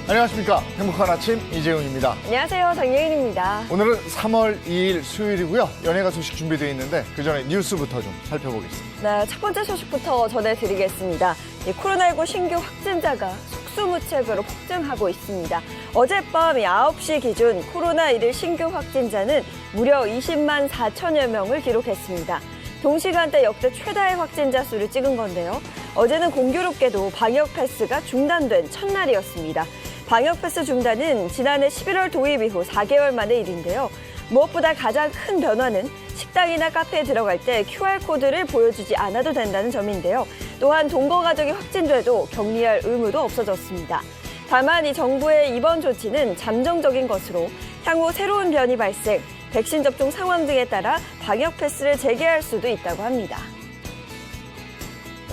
안녕하십니까. 행복한 아침 이재용입니다. 안녕하세요. 장예인입니다. 오늘은 3월 2일 수요일이고요. 연예가 소식 준비되어 있는데 그전에 뉴스부터 좀 살펴보겠습니다. 네, 첫 번째 소식부터 전해드리겠습니다. 코로나19 신규 확진자가 속수무책으로 폭증하고 있습니다. 어젯밤 9시 기준 코로나1 신규 확진자는 무려 20만 4천여 명을 기록했습니다. 동시간대 역대 최다의 확진자 수를 찍은 건데요. 어제는 공교롭게도 방역 패스가 중단된 첫날이었습니다. 방역 패스 중단은 지난해 11월 도입 이후 4개월 만의 일인데요. 무엇보다 가장 큰 변화는 식당이나 카페에 들어갈 때 QR코드를 보여주지 않아도 된다는 점인데요. 또한 동거 가족이 확진돼도 격리할 의무도 없어졌습니다. 다만 이 정부의 이번 조치는 잠정적인 것으로 향후 새로운 변이 발생, 백신 접종 상황 등에 따라 방역 패스를 재개할 수도 있다고 합니다.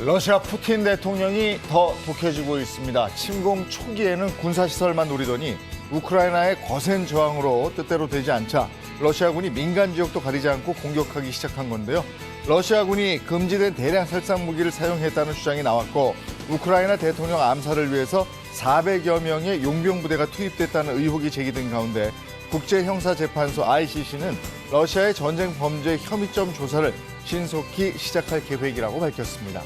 러시아 푸틴 대통령이 더 독해지고 있습니다. 침공 초기에는 군사시설만 노리더니 우크라이나의 거센 저항으로 뜻대로 되지 않자 러시아군이 민간 지역도 가리지 않고 공격하기 시작한 건데요. 러시아군이 금지된 대량 살상 무기를 사용했다는 주장이 나왔고 우크라이나 대통령 암살을 위해서 400여 명의 용병 부대가 투입됐다는 의혹이 제기된 가운데 국제형사재판소 ICC는 러시아의 전쟁 범죄 혐의점 조사를 신속히 시작할 계획이라고 밝혔습니다.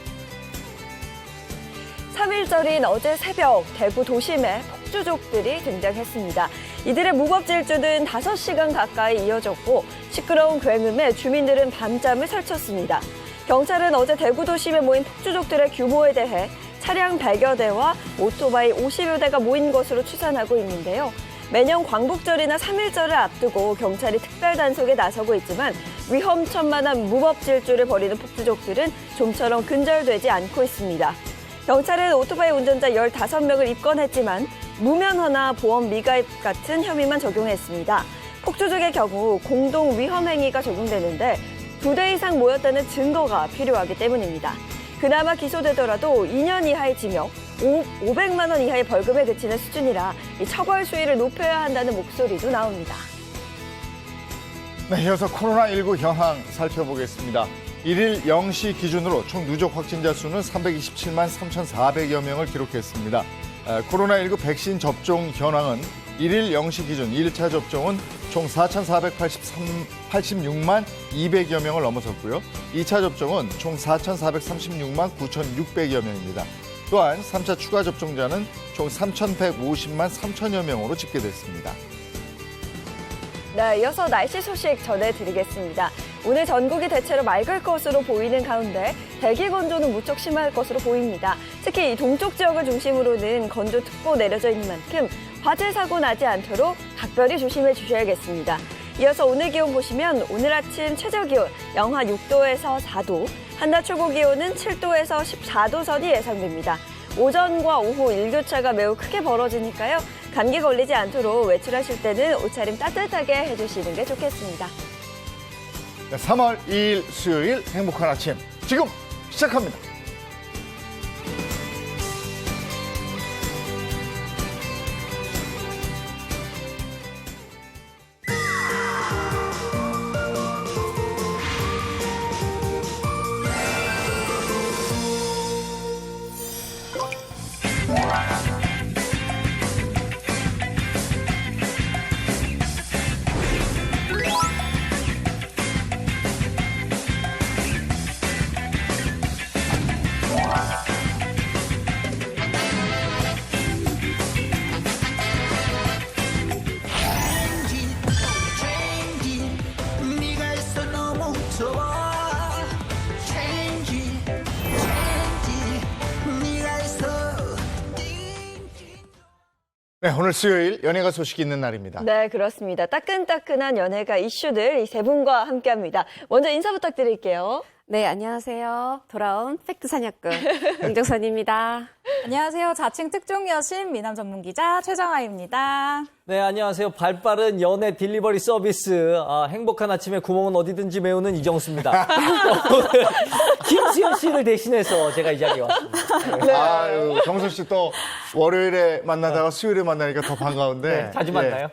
3일절인 어제 새벽 대구 도심에 폭주족들이 등장했습니다. 이들의 무법 질주는 5시간 가까이 이어졌고 시끄러운 굉음에 주민들은 밤잠을 설쳤습니다. 경찰은 어제 대구 도심에 모인 폭주족들의 규모에 대해 차량 100여 대와 오토바이 50여 대가 모인 것으로 추산하고 있는데요. 매년 광복절이나 3일절을 앞두고 경찰이 특별 단속에 나서고 있지만 위험천만한 무법 질주를 벌이는 폭주족들은 좀처럼 근절되지 않고 있습니다. 경찰은 오토바이 운전자 15명을 입건했지만 무면허나 보험 미가입 같은 혐의만 적용했습니다. 폭주족의 경우 공동 위험행위가 적용되는데 2대 이상 모였다는 증거가 필요하기 때문입니다. 그나마 기소되더라도 2년 이하의 징역, 500만 원 이하의 벌금에 그치는 수준이라 이 처벌 수위를 높여야 한다는 목소리도 나옵니다. 네, 이어서 코로나19 현황 살펴보겠습니다. 1일 0시 기준으로 총 누적 확진자 수는 327만 3,400여 명을 기록했습니다. 코로나19 백신 접종 현황은 1일 0시 기준 1차 접종은 총 4,486만 200여 명을 넘어섰고요. 2차 접종은 총 4,436만 9,600여 명입니다. 또한 3차 추가 접종자는 총 3,150만 3천여 명으로 집계됐습니다. 네, 이어서 날씨 소식 전해드리겠습니다. 오늘 전국이 대체로 맑을 것으로 보이는 가운데 대기 건조는 무척 심할 것으로 보입니다. 특히 동쪽 지역을 중심으로는 건조특보 내려져 있는 만큼 화재 사고 나지 않도록 각별히 조심해 주셔야겠습니다. 이어서 오늘 기온 보시면 오늘 아침 최저 기온 영하 6도에서 4도, 한낮 최고 기온은 7도에서 14도 선이 예상됩니다. 오전과 오후 일교차가 매우 크게 벌어지니까요. 감기 걸리지 않도록 외출하실 때는 옷차림 따뜻하게 해주시는 게 좋겠습니다. 네, 3월 2일 수요일 행복한 아침 지금 시작합니다. 네, 오늘 수요일 연예가 소식이 있는 날입니다. 네, 그렇습니다. 따끈따끈한 연예가 이슈들 이 세 분과 함께합니다. 먼저 인사 부탁드릴게요. 네, 안녕하세요. 돌아온 팩트 사냥꾼 윤정선입니다. 안녕하세요. 자칭 특종 여신 미남 전문 기자 최정아입니다. 네, 안녕하세요. 발빠른 연애 딜리버리 서비스. 행복한 아침에 구멍은 어디든지 메우는 이정수입니다. 오늘 김수현 씨를 대신해서 제가 이 자리에 왔습니다. 네. 아유, 정선 씨 또 월요일에 만나다가 수요일에 만나니까 더 반가운데. 네, 자주 만나요.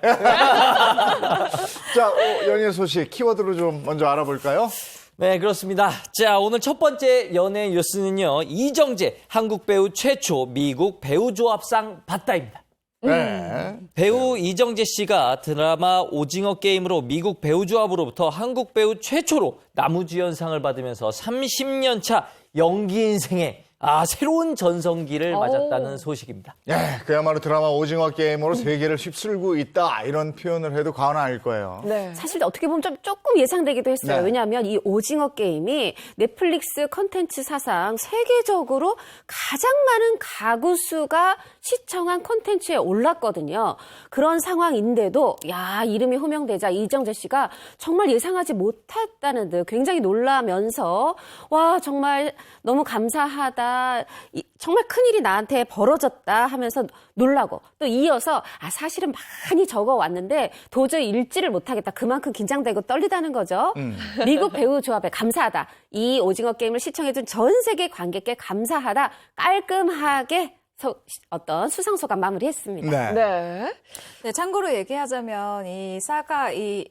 자, 연예 소식 키워드로 좀 먼저 알아볼까요? 네, 그렇습니다. 자, 오늘 첫 번째 연예 뉴스는요. 이정재 한국 배우 최초 미국 배우 조합상 받다입니다. 네. 배우 이정재 씨가 드라마 오징어 게임으로 미국 배우 조합으로부터 한국 배우 최초로 나무주연상을 받으면서 30년 차 연기 인생에 새로운 전성기를 맞았다는 소식입니다. 예, 그야말로 드라마 오징어 게임으로 세계를 휩쓸고 있다 이런 표현을 해도 과언은 아닐 거예요. 네. 사실 어떻게 보면 조금 예상되기도 했어요. 네. 왜냐하면 이 오징어 게임이 넷플릭스 컨텐츠 사상 세계적으로 가장 많은 가구 수가 시청한 컨텐츠에 올랐거든요. 그런 상황인데도 이름이 호명되자 이정재 씨가 정말 예상하지 못했다는 듯 굉장히 놀라면서 와 정말 너무 감사하다. 정말 큰일이 나한테 벌어졌다 하면서 놀라고 또 이어서 사실은 많이 적어왔는데 도저히 읽지를 못하겠다. 그만큼 긴장되고 떨리다는 거죠. 미국 배우 조합에 감사하다. 이 오징어 게임을 시청해준 전 세계 관객께 감사하다. 깔끔하게 어떤 수상소감 마무리했습니다. 네. 네. 네, 참고로 얘기하자면 이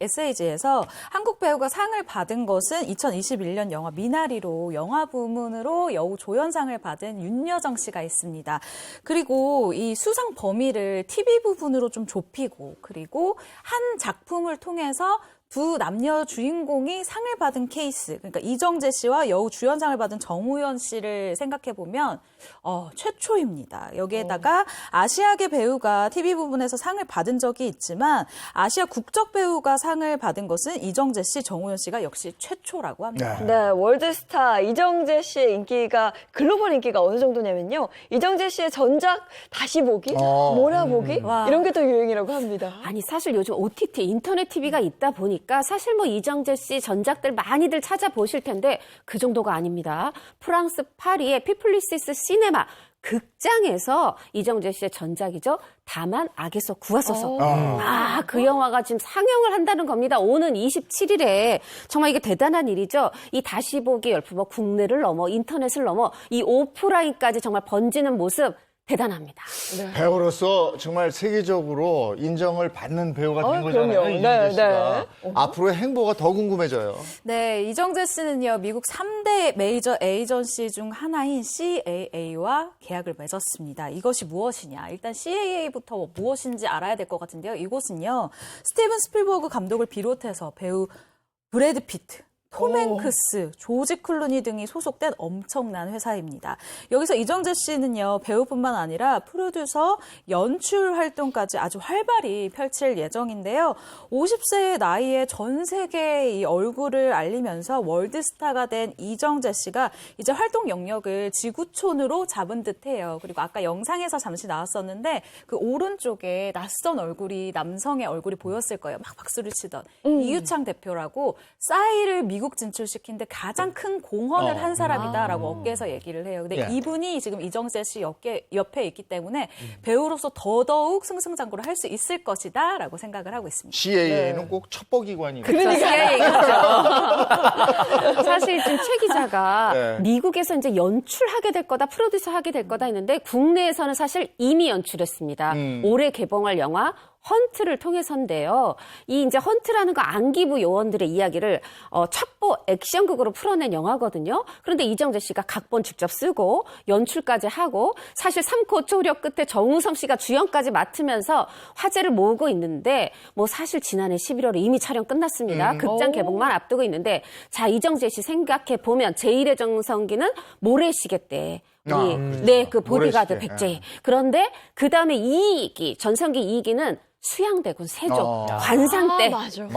에세이지에서 한국 배우가 상을 받은 것은 2021년 영화 미나리로 영화 부문으로 여우 조연상을 받은 윤여정 씨가 있습니다. 그리고 이 수상 범위를 TV 부분으로 좀 좁히고 그리고 한 작품을 통해서 두 남녀 주인공이 상을 받은 케이스, 그러니까 이정재 씨와 여우 주연상을 받은 정우현 씨를 생각해보면 최초입니다. 여기에다가 아시아계 배우가 TV 부분에서 상을 받은 적이 있지만 아시아 국적 배우가 상을 받은 것은 이정재 씨, 정우현 씨가 역시 최초라고 합니다. 네, 월드스타 이정재 씨의 인기가 글로벌 인기가 어느 정도냐면요. 이정재 씨의 전작 다시 보기, 몰아보기 이런 게 또 유행이라고 합니다. 아니 사실 요즘 OTT 인터넷 TV가 있다 보니까 사실 뭐 이정재 씨 전작들 많이들 찾아보실 텐데 그 정도가 아닙니다. 프랑스 파리의 피플리시스 시네마 극장에서 이정재 씨의 전작이죠. 다만 악에서 구하소서. 그 영화가 지금 상영을 한다는 겁니다. 오는 27일에. 정말 이게 대단한 일이죠. 이 다시 보기 열풍, 국내를 넘어 인터넷을 넘어 이 오프라인까지 정말 번지는 모습 대단합니다. 네. 배우로서 정말 세계적으로 인정을 받는 배우가 된 거잖아요. 그럼요. 이정재 씨가. 네. 앞으로의 행보가 더 궁금해져요. 네, 이정재 씨는요, 미국 3대 메이저 에이전시 중 하나인 CAA와 계약을 맺었습니다. 이것이 무엇이냐? 일단 CAA부터 무엇인지 알아야 될 것 같은데요. 이곳은요, 스티븐 스필버그 감독을 비롯해서 배우 브래드 피트, 톰 행크스, 조지 클루니 등이 소속된 엄청난 회사입니다. 여기서 이정재 씨는요, 배우뿐만 아니라 프로듀서, 연출 활동까지 아주 활발히 펼칠 예정인데요. 50세의 나이에 전 세계에 이 얼굴을 알리면서 월드스타가 된 이정재 씨가 이제 활동 영역을 지구촌으로 잡은 듯해요. 그리고 아까 영상에서 잠시 나왔었는데 그 오른쪽에 낯선 얼굴이, 남성의 얼굴이 보였을 거예요. 막 박수를 치던 이유창 대표라고 싸이를 미국 진출시킨 데 가장 큰 공헌을 한 사람이다라고 업계에서 얘기를 해요. 근데 이분이 지금 이정재 씨 옆에 있기 때문에 배우로서 더더욱 승승장구를 할 수 있을 것이다라고 생각을 하고 있습니다. CAA는 꼭 첩보기관이에요. 그러니까 사실 지금 최 기자가 네. 미국에서 이제 연출하게 될 거다, 프로듀서 하게 될 거다 했는데 국내에서는 사실 이미 연출했습니다. 올해 개봉할 영화 헌트를 통해서인데요. 이 이제 헌트라는 거 안기부 요원들의 이야기를 첩보 액션극으로 풀어낸 영화거든요. 그런데 이정재 씨가 각본 직접 쓰고 연출까지 하고 사실 3코 조력 끝에 정우성 씨가 주연까지 맡으면서 화제를 모으고 있는데 뭐 사실 지난해 11월에 이미 촬영 끝났습니다. 극장 개봉만 앞두고 있는데 자 이정재 씨 생각해 보면 제1의 정성기는 모래시계 때 그 보디가드 모래시계. 백제희. 그런데 그 다음에 2기 전성기 2기는 수양대군 세종 관상 때 맞아.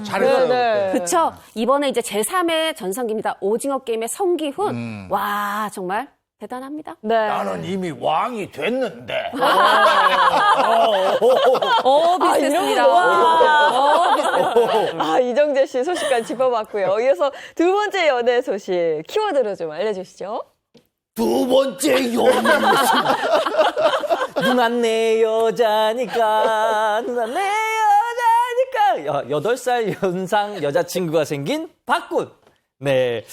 잘했어요. 네. 그때. 그쵸. 이번에 이제 제3의 전성기입니다. 오징어 게임의 성기훈. 와, 정말 대단합니다. 네. 나는 이미 왕이 됐는데. 비슷했습니다. 비슷했습니다. 이정재 씨 소식까지 짚어봤고요. 이어서 두 번째 연애 소식 키워드로 좀 알려주시죠. 두 번째 연애. 누나 내 여자니까, 누나 내 여자니까. 8살 연상 여자친구가 생긴 박군. 네.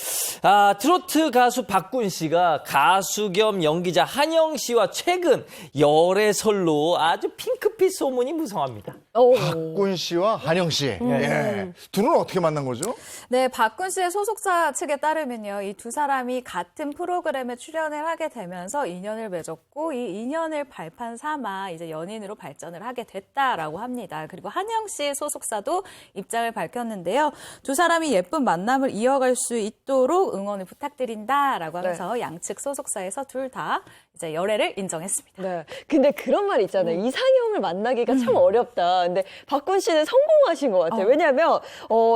트로트 가수 박군 씨가 가수 겸 연기자 한영 씨와 최근 열애설로 아주 핑크빛 소문이 무성합니다. 박군 씨와 한영 씨. 예. 둘은 어떻게 만난 거죠? 네, 박군 씨의 소속사 측에 따르면요. 이 두 사람이 같은 프로그램에 출연을 하게 되면서 인연을 맺었고 이 인연을 발판 삼아 이제 연인으로 발전을 하게 됐다라고 합니다. 그리고 한영 씨의 소속사도 입장을 밝혔는데요. 두 사람이 예쁜 만남을 이어갈 수 있도록 응원을 부탁드린다라고 하면서 양측 소속사에서 둘 다 이제 열애를 인정했습니다. 네. 근데 그런 말 있잖아요. 이상형을 만나기가 참 어렵다. 근데 박군 씨는 성공하신 것 같아요. 왜냐하면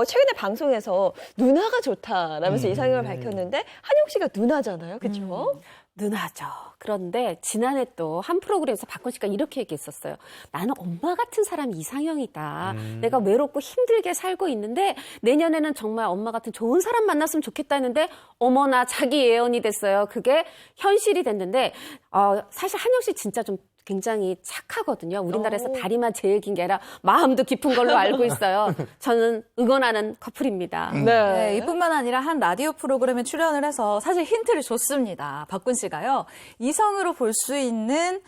최근에 방송에서 누나가 좋다라면서 이상형을 밝혔는데 한영 씨가 누나잖아요. 그렇죠? 누나죠. 그런데 지난해 또 한 프로그램에서 박군 씨가 이렇게 얘기했었어요. 나는 엄마 같은 사람이 이상형이다. 내가 외롭고 힘들게 살고 있는데 내년에는 정말 엄마 같은 좋은 사람 만났으면 좋겠다 했는데 어머나 자기 예언이 됐어요. 그게 현실이 됐는데 사실 한영 씨 진짜 좀 굉장히 착하거든요. 우리나라에서 다리만 제일 긴 게 아니라 마음도 깊은 걸로 알고 있어요. 저는 응원하는 커플입니다. 네, 이뿐만 아니라 한 라디오 프로그램에 출연을 해서 사실 힌트를 줬습니다. 박군 씨가요. 이성으로 볼 수 있는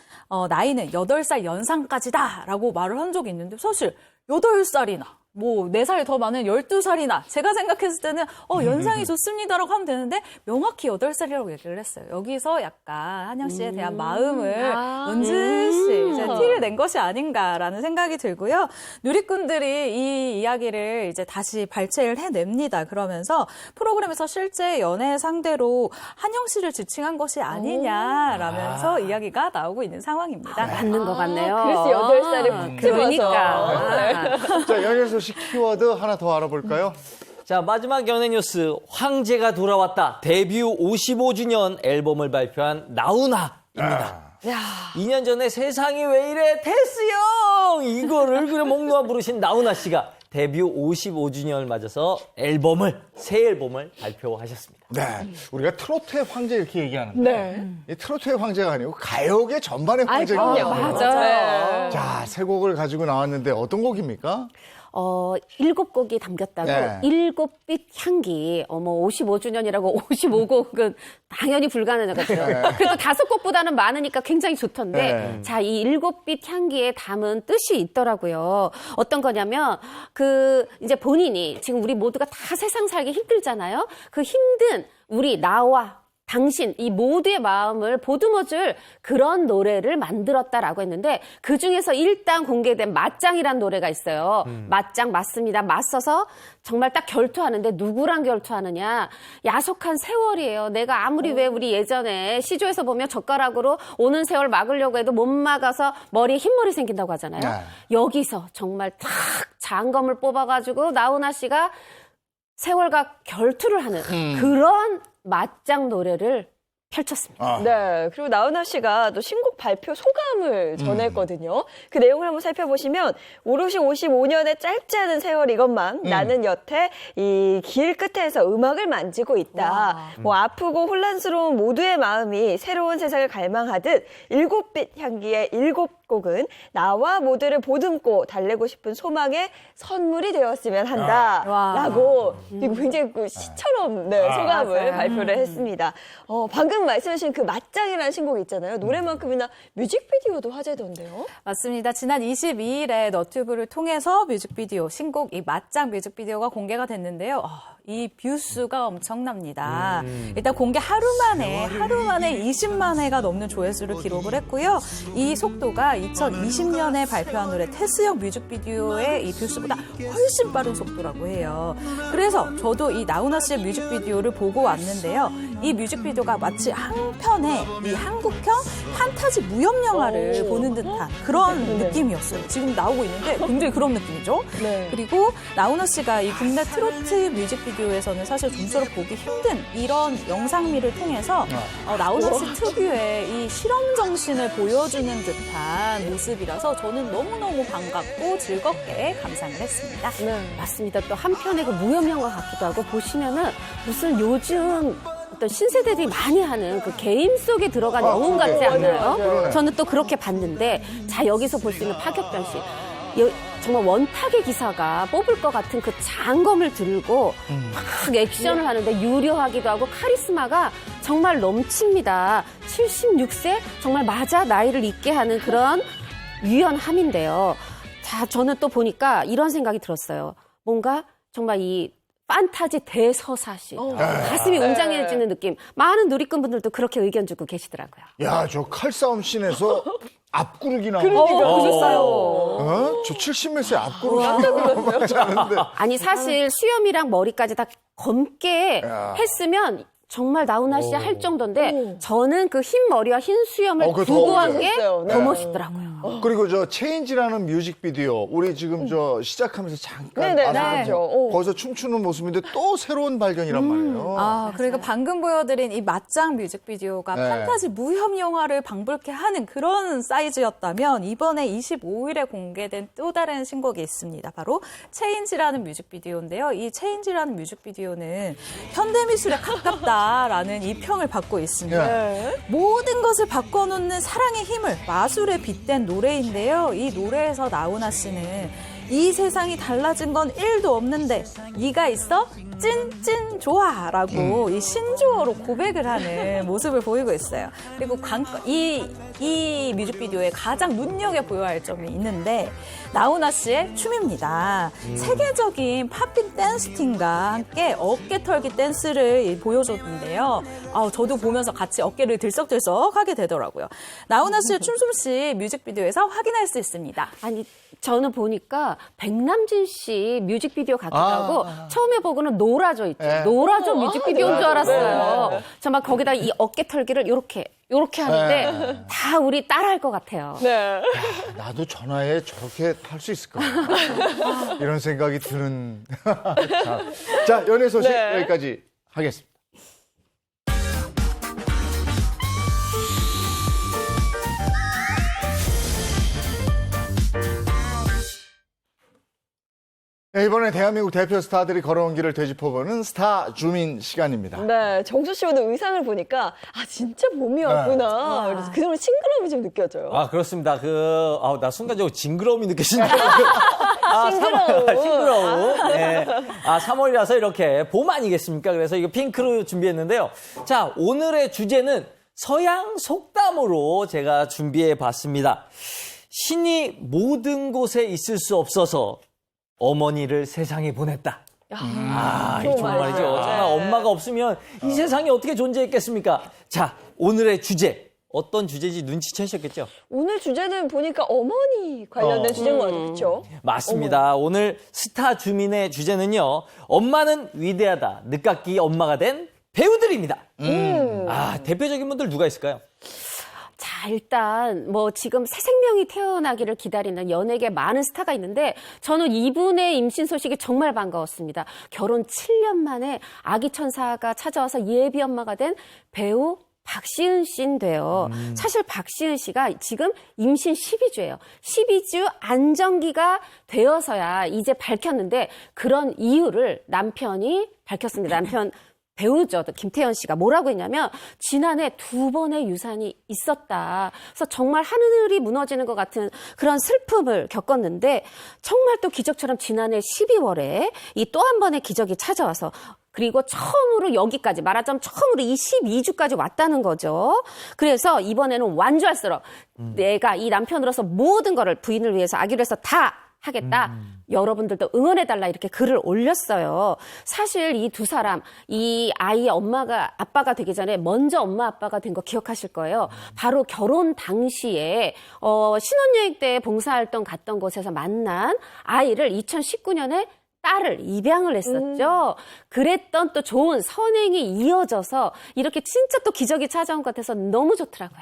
나이는 8살 연상까지다라고 말을 한 적이 있는데 사실 8살이나 뭐 4살 더 많은 12살이나 제가 생각했을 때는 연상이 좋습니다라고 하면 되는데 명확히 8살이라고 얘기를 했어요. 여기서 약간 한영 씨에 대한 마음을 넌지시 이제 티를 낸 것이 아닌가라는 생각이 들고요. 누리꾼들이 이 이야기를 이제 다시 발췌를 해냅니다. 그러면서 프로그램에서 실제 연애 상대로 한영 씨를 지칭한 것이 아니냐라면서 이야기가 나오고 있는 상황입니다. 맞는 것 같네요. 그래서 8살을 푹 그러니까. 자, 연예 소식 키워드 하나 더 알아볼까요? 자, 마지막 연예 뉴스. 황제가 돌아왔다. 데뷔 55주년 앨범을 발표한 나훈아입니다. 2년 전에 세상이 왜 이래 테스 형 이거를 그래 목놓아 부르신 나훈아 씨가 데뷔 55주년을 맞아서 새 앨범을 발표하셨습니다. 네. 우리가 트로트의 황제 이렇게 얘기하는데 이 트로트의 황제가 아니고 가요계 전반의 황제거든요. 맞아요. 자, 새 곡을 가지고 나왔는데 어떤 곡입니까? 7곡이 담겼다고 네. 7빛 향기 55주년이라고 55곡은 당연히 불가능하죠. 그래도 5곡보다는 많으니까 굉장히 좋던데 네. 자, 이 7빛 향기에 담은 뜻이 있더라고요. 어떤 거냐면 이제 본인이 지금 우리 모두가 다 세상 살기 힘들잖아요. 그 힘든 우리 나와 당신 이 모두의 마음을 보듬어줄 그런 노래를 만들었다라고 했는데 그중에서 일단 공개된 맞짱이란 노래가 있어요. 맞짱 맞습니다. 맞서서 정말 딱 결투하는데 누구랑 결투하느냐. 야속한 세월이에요. 내가 아무리 왜 우리 예전에 시조에서 보면 젓가락으로 오는 세월 막으려고 해도 못 막아서 머리에 흰머리 생긴다고 하잖아요. 네. 여기서 정말 탁 장검을 뽑아가지고 나훈아 씨가 세월과 결투를 하는 그런 맞짱 노래를 펼쳤습니다. 네. 그리고 나훈아 씨가 또 신곡 발표 소감을 전했거든요. 그 내용을 한번 살펴보시면 오롯이 55년의 짧지 않은 세월 이것만 나는 여태 이 길 끝에서 음악을 만지고 있다. 뭐 아프고 혼란스러운 모두의 마음이 새로운 세상을 갈망하듯 7빛 향기의 7곡은 나와 모두를 보듬고 달래고 싶은 소망의 선물이 되었으면 한다라고 이거 굉장히 그 시처럼 소감을 발표를 했습니다. 방금 말씀하신 그 맞짱이라는 신곡 있잖아요. 노래만큼이나 뮤직비디오도 화제던데요. 맞습니다. 지난 22일에 너튜브를 통해서 뮤직비디오, 신곡 이 맞짱 뮤직비디오가 공개가 됐는데요. 이 뷰수가 엄청납니다. 일단 공개 하루 만에 20만 회가 넘는 조회수를 기록을 했고요. 이 속도가 2020년에 발표한 노래 테스형 뮤직비디오의 이 뷰수보다 훨씬 빠른 속도라고 해요. 그래서 저도 이 나훈아 씨의 뮤직비디오를 보고 왔는데요. 이 뮤직비디오가 마치 한 편의 이 한국형 판타지 무협 영화를 보는 듯한 그런 느낌이었어요. 지금 나오고 있는데 굉장히 그런 느낌이죠. 네. 그리고 나훈아 씨가 이 국내 트로트 뮤직비디오에서는 사실 좀처럼 보기 힘든 이런 영상미를 통해서 나훈아 씨 특유의 이 실험 정신을 보여주는 듯한 모습이라서 저는 너무너무 반갑고 즐겁게 감상을 했습니다. 맞습니다. 또 한편의 그 무협 영화 같기도 하고 보시면은 무슨 요즘 어떤 신세대들이 많이 하는 그 게임 속에 들어간 영웅 같지 않아요? 그러네. 저는 또 그렇게 봤는데 자 여기서 볼 수 있는 파격변 씨. 정말 원탁의 기사가 뽑을 것 같은 그 장검을 들고 막 액션을 하는데 유려하기도 하고 카리스마가 정말 넘칩니다. 76세? 정말 맞아 나이를 잊게 하는 그런 유연함인데요. 자, 저는 또 보니까 이런 생각이 들었어요. 뭔가 정말 이 판타지 대서사시. 가슴이 웅장해지는 느낌. 많은 누리꾼 분들도 그렇게 의견 주고 계시더라고요. 야, 저 칼싸움 씬에서 앞구르기 나온 그러셨어요. 저 70몇 세 앞구르기 하는데 아니, 사실 수염이랑 머리까지 다 검게 야. 했으면 정말 나훈아 씨 할 정도인데 저는 그 흰 머리와 흰 수염을 그거 더 구구한 게 멋있어요. 더 네. 멋있더라고요. 그리고 저 체인지라는 뮤직비디오 우리 지금 저 시작하면서 잠깐 네네, 봤거든요. 네. 거기서 춤추는 모습인데 또 새로운 발견이란 말이에요. 그리고 방금 보여드린 이 맞짱 뮤직비디오가 네. 판타지 무협 영화를 방불케 하는 그런 사이즈였다면 이번에 25일에 공개된 또 다른 신곡이 있습니다. 바로 체인지라는 뮤직비디오인데요. 이 체인지라는 뮤직비디오는 현대미술에 가깝다라는 이 평을 받고 있습니다. 모든 것을 바꿔놓는 사랑의 힘을 마술에 빗댄 노래인데요. 이 노래에서 나훈아 씨는 이 세상이 달라진 건 1도 없는데 네가 있어? 찐찐 좋아라고 이 신조어로 고백을 하는 모습을 보이고 있어요. 그리고 이 뮤직비디오에 가장 눈여겨보여야 할 점이 있는데 나훈아 씨의 춤입니다. 세계적인 팝핀 댄스팀과 함께 어깨 털기 댄스를 보여줬는데요. 저도 보면서 같이 어깨를 들썩들썩 하게 되더라고요. 나훈아 씨의 춤솜씨 뮤직비디오에서 확인할 수 있습니다. 아니, 저는 보니까 백남진 씨 뮤직비디오 같기도 하고 처음에 보고는 노라조 있죠. 네. 노라조 뮤직비디오인 줄 알았어요. 정말 거기다 이 어깨 털기를 요렇게 하는데 다 우리 따라할 것 같아요. 네. 나도 전화에 저렇게 할 수 있을까? 이런 생각이 드는. 자, 연예 소식 네. 여기까지 하겠습니다. 네, 이번에 대한민국 대표 스타들이 걸어온 길을 되짚어보는 스타 주민 시간입니다. 네, 정수 씨 오늘 의상을 보니까 진짜 몸이 왔구나. 그래서 그동안 싱그러움이 좀 느껴져요. 그렇습니다. 나 순간적으로 징그러움이 느껴진다. 싱그러움. 싱그러움. 네. 3월이라서 이렇게 봄 아니겠습니까? 그래서 이거 핑크로 준비했는데요. 자, 오늘의 주제는 서양 속담으로 제가 준비해 봤습니다. 신이 모든 곳에 있을 수 없어서 어머니를 세상에 보냈다. 이게 좋은 말이죠. 정말 엄마가 없으면 이 세상에 어떻게 존재했겠습니까? 자, 오늘의 주제. 어떤 주제인지 눈치채셨겠죠? 오늘 주제는 보니까 어머니 관련된 주제인 것 같아요. 그렇죠? 맞습니다. 오늘 스타 주민의 주제는요. 엄마는 위대하다. 늦깎이 엄마가 된 배우들입니다. 대표적인 분들 누가 있을까요? 자, 일단 지금 새 생명이 태어나기를 기다리는 연예계 많은 스타가 있는데 저는 이분의 임신 소식이 정말 반가웠습니다. 결혼 7년 만에 아기 천사가 찾아와서 예비 엄마가 된 배우 박시은 씨인데요. 사실 박시은 씨가 지금 임신 12주예요. 12주 안정기가 되어서야 이제 밝혔는데 그런 이유를 남편이 밝혔습니다. 남편 배우죠. 김태현 씨가 뭐라고 했냐면 지난해 2번의 유산이 있었다. 그래서 정말 하늘이 무너지는 것 같은 그런 슬픔을 겪었는데 정말 또 기적처럼 지난해 12월에 이 또 한 번의 기적이 찾아와서 그리고 처음으로 여기까지 말하자면 처음으로 이 12주까지 왔다는 거죠. 그래서 이번에는 완주할수록 내가 이 남편으로서 모든 거를 부인을 위해서 아기를 위해서 다 하겠다. 여러분들도 응원해달라 이렇게 글을 올렸어요. 사실 이 두 사람, 이 아이의 아빠가 되기 전에 먼저 엄마 아빠가 된 거 기억하실 거예요. 바로 결혼 당시에 신혼여행 때 봉사활동 갔던 곳에서 만난 아이를 2019년에 딸을 입양을 했었죠. 그랬던 또 좋은 선행이 이어져서 이렇게 진짜 또 기적이 찾아온 것 같아서 너무 좋더라고요.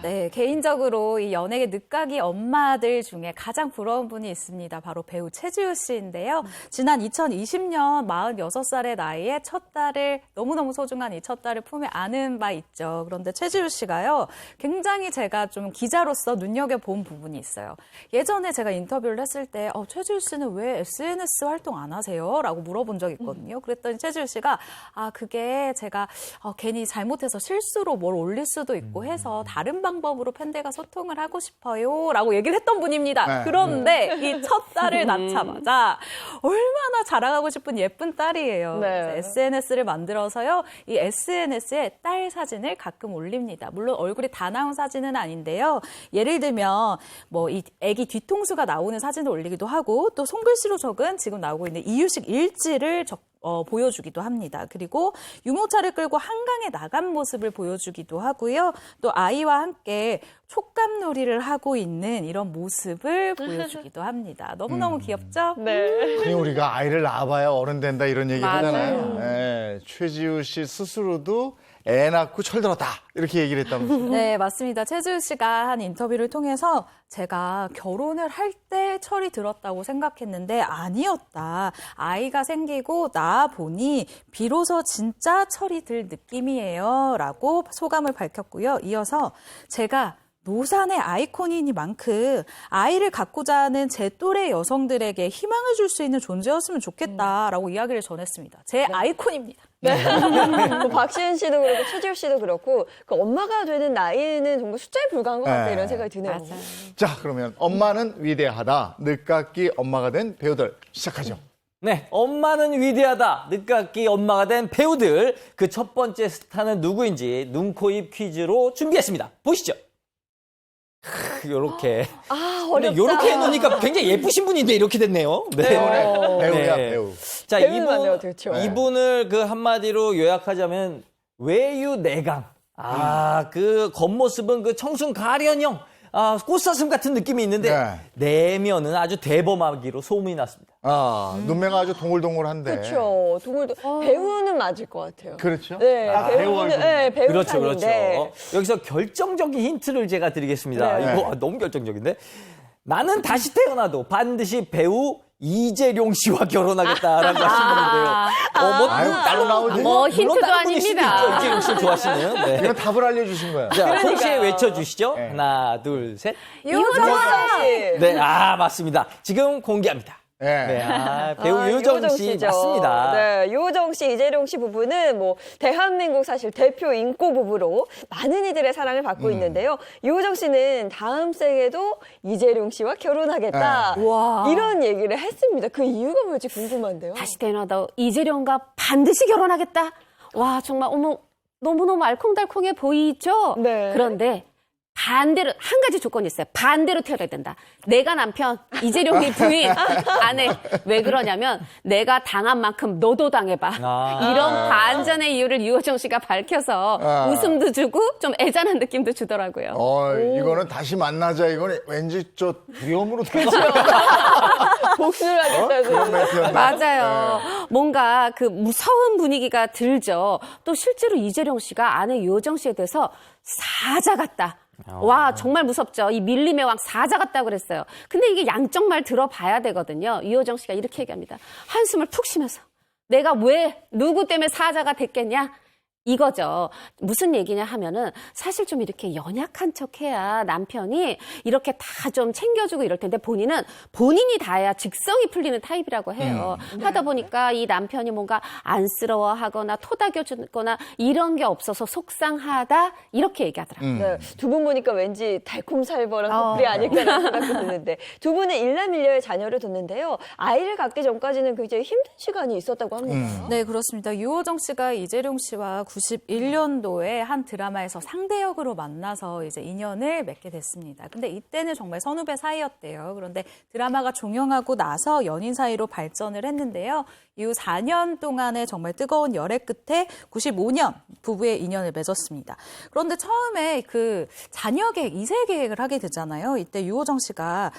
네, 개인적으로 이 연예계 늦가기 엄마들 중에 가장 부러운 분이 있습니다. 바로 배우 최지우 씨인데요. 지난 2020년 46살의 나이에 첫 딸을, 너무너무 소중한 이 첫 딸을 품에 안은 바 있죠. 그런데 최지우 씨가요, 굉장히 제가 좀 기자로서 눈여겨본 부분이 있어요. 예전에 제가 인터뷰를 했을 때 최지우 씨는 왜 SNS 활동 안 하세요? 라고 물어본 적이 있거든요. 그랬더니 최지우 씨가 그게 제가 괜히 잘못해서 실수로 뭘 올릴 수도 있고 해서 다른 방법으로 팬들과 소통을 하고 싶어요 라고 얘기를 했던 분입니다. 네. 그런데 이 첫 딸을 낳자마자 얼마나 자랑하고 싶은 예쁜 딸이에요. 네. SNS를 만들어서요. 이 SNS에 딸 사진을 가끔 올립니다. 물론 얼굴이 다 나온 사진은 아닌데요. 예를 들면 뭐 이 아기 뒤통수가 나오는 사진을 올리기도 하고 또 손글씨로 적은 지금 나오고 있는 이유식 일지를 보여주기도 합니다. 그리고 유모차를 끌고 한강에 나간 모습을 보여주기도 하고요. 또 아이와 함께 촉감놀이를 하고 있는 이런 모습을 보여주기도 합니다. 너무너무 귀엽죠? 네. 그냥 우리가 아이를 낳아봐야 어른 된다 이런 얘기 맞아요. 하잖아요. 네, 최지우 씨 스스로도 애 낳고 철들었다 이렇게 얘기를 했다면서요. 네, 맞습니다. 최지우 씨가 한 인터뷰를 통해서 제가 결혼을 할 때 철이 들었다고 생각했는데 아니었다. 아이가 생기고 낳아 보니 비로소 진짜 철이 들 느낌이에요. 라고 소감을 밝혔고요. 이어서 제가 노산의 아이콘이니만큼 아이를 갖고자 하는 제 또래 여성들에게 희망을 줄 수 있는 존재였으면 좋겠다라고 이야기를 전했습니다. 제 아이콘입니다. 뭐 박시은 씨도 그렇고 최지우 씨도 그렇고 그 엄마가 되는 나이는 정말 숫자에 불과한 것 같다 네. 이런 생각이 드네요. 맞아요. 자, 그러면 엄마는 위대하다. 늦깎이 엄마가 된 배우들 시작하죠. 네, 엄마는 위대하다. 늦깎이 엄마가 된 배우들. 그 첫 번째 스타는 누구인지 눈, 코, 입 퀴즈로 준비했습니다. 보시죠. 요렇게. 어렵다. 근데 요렇게 해놓으니까 굉장히 예쁘신 분인데 이렇게 됐네요. 네. 배우야, 네. 배우. 자, 배우는 맞네요, 그렇죠. 이분을 그 한마디로 요약하자면 외유내강. 그 겉모습은 그 청순 가련형. 꽃사슴 같은 느낌이 있는데 내면은 아주 대범하기로 소문이 났습니다. 눈매가 아주 동글동글한데. 그렇죠. 배우는 맞을 것 같아요. 그렇죠? 네, 배우는 배우 그렇죠, 상인데. 그렇죠. 여기서 결정적인 힌트를 제가 드리겠습니다. 네. 이거 너무 결정적인데. 나는 다시 태어나도 반드시 배우 이재룡 씨와 결혼하겠다라고 하시는 분인데요. 따로 나오지. 뭐 힌트도 다른 분일 수도 아닙니다. 있죠, 이재룡 씨를 좋아하시는. 네. 이건 답을 알려주신 거야. 자, 동시에 외쳐주시죠. 네. 하나, 둘, 셋. 유호정 씨. 네, 맞습니다. 지금 공개합니다. 네. 네, 배우 유호정 씨 씨죠. 맞습니다. 네, 유호정 씨, 이재룡 씨 부부는 뭐 대한민국 사실 대표 인고 부부로 많은 이들의 사랑을 받고 있는데요. 유호정 씨는 다음 생에도 이재룡 씨와 결혼하겠다. 와. 이런 얘기를 했습니다. 그 이유가 뭘지 궁금한데요. 다시 태어나도 이재룡과 반드시 결혼하겠다. 와, 정말 어머 너무너무 알콩달콩해 보이죠? 네. 그런데 반대로 한 가지 조건이 있어요. 반대로 태어나야 된다. 내가 남편, 이재룡이 부인, 아내. 왜 그러냐면 내가 당한 만큼 너도 당해봐. 이런 반전의 이유를 유호정 씨가 밝혀서 웃음도 주고 좀 애잔한 느낌도 주더라고요. 이거는 다시 만나자. 이거는 왠지 두려움으로 복수를 하겠다는. 멘트였나? 맞아요. 뭔가 그 무서운 분위기가 들죠. 또 실제로 이재룡 씨가 아내 유호정 씨에 대해서 사자 같다. 와, 정말 무섭죠. 이 밀림의 왕 사자 같다고 그랬어요. 근데 이게 양쪽 말 들어봐야 되거든요. 유호정 씨가 이렇게 얘기합니다. 한숨을 푹 쉬면서 내가 왜 누구 때문에 사자가 됐겠냐? 이거죠. 무슨 얘기냐 하면은 사실 좀 이렇게 연약한 척해야 남편이 이렇게 다 좀 챙겨주고 이럴 텐데 본인이 다 해야 직성이 풀리는 타입이라고 해요. 하다 보니까 이 남편이 뭔가 안쓰러워하거나 토닥여주거나 이런 게 없어서 속상하다 이렇게 얘기하더라고요. 네, 두 분 보니까 왠지 달콤살벌한 커플이 아닐까라는 생각도 드는데 두 분은 일남일녀의 자녀를 뒀는데요. 아이를 갖기 전까지는 굉장히 힘든 시간이 있었다고 합니다. 네, 그렇습니다. 유호정 씨가 이재룡 씨와 91년도에 한 드라마에서 상대 역으로 만나서 이제 인연을 맺게 됐습니다. 근데 이때는 정말 선후배 사이였대요. 그런데 드라마가 종영하고 나서 연인 사이로 발전을 했는데요. 이후 4년 동안의 정말 뜨거운 열애 끝에 95년 부부의 인연을 맺었습니다. 그런데 처음에 그 자녀 계획, 2세 계획을 하게 되잖아요. 이때 유호정 씨가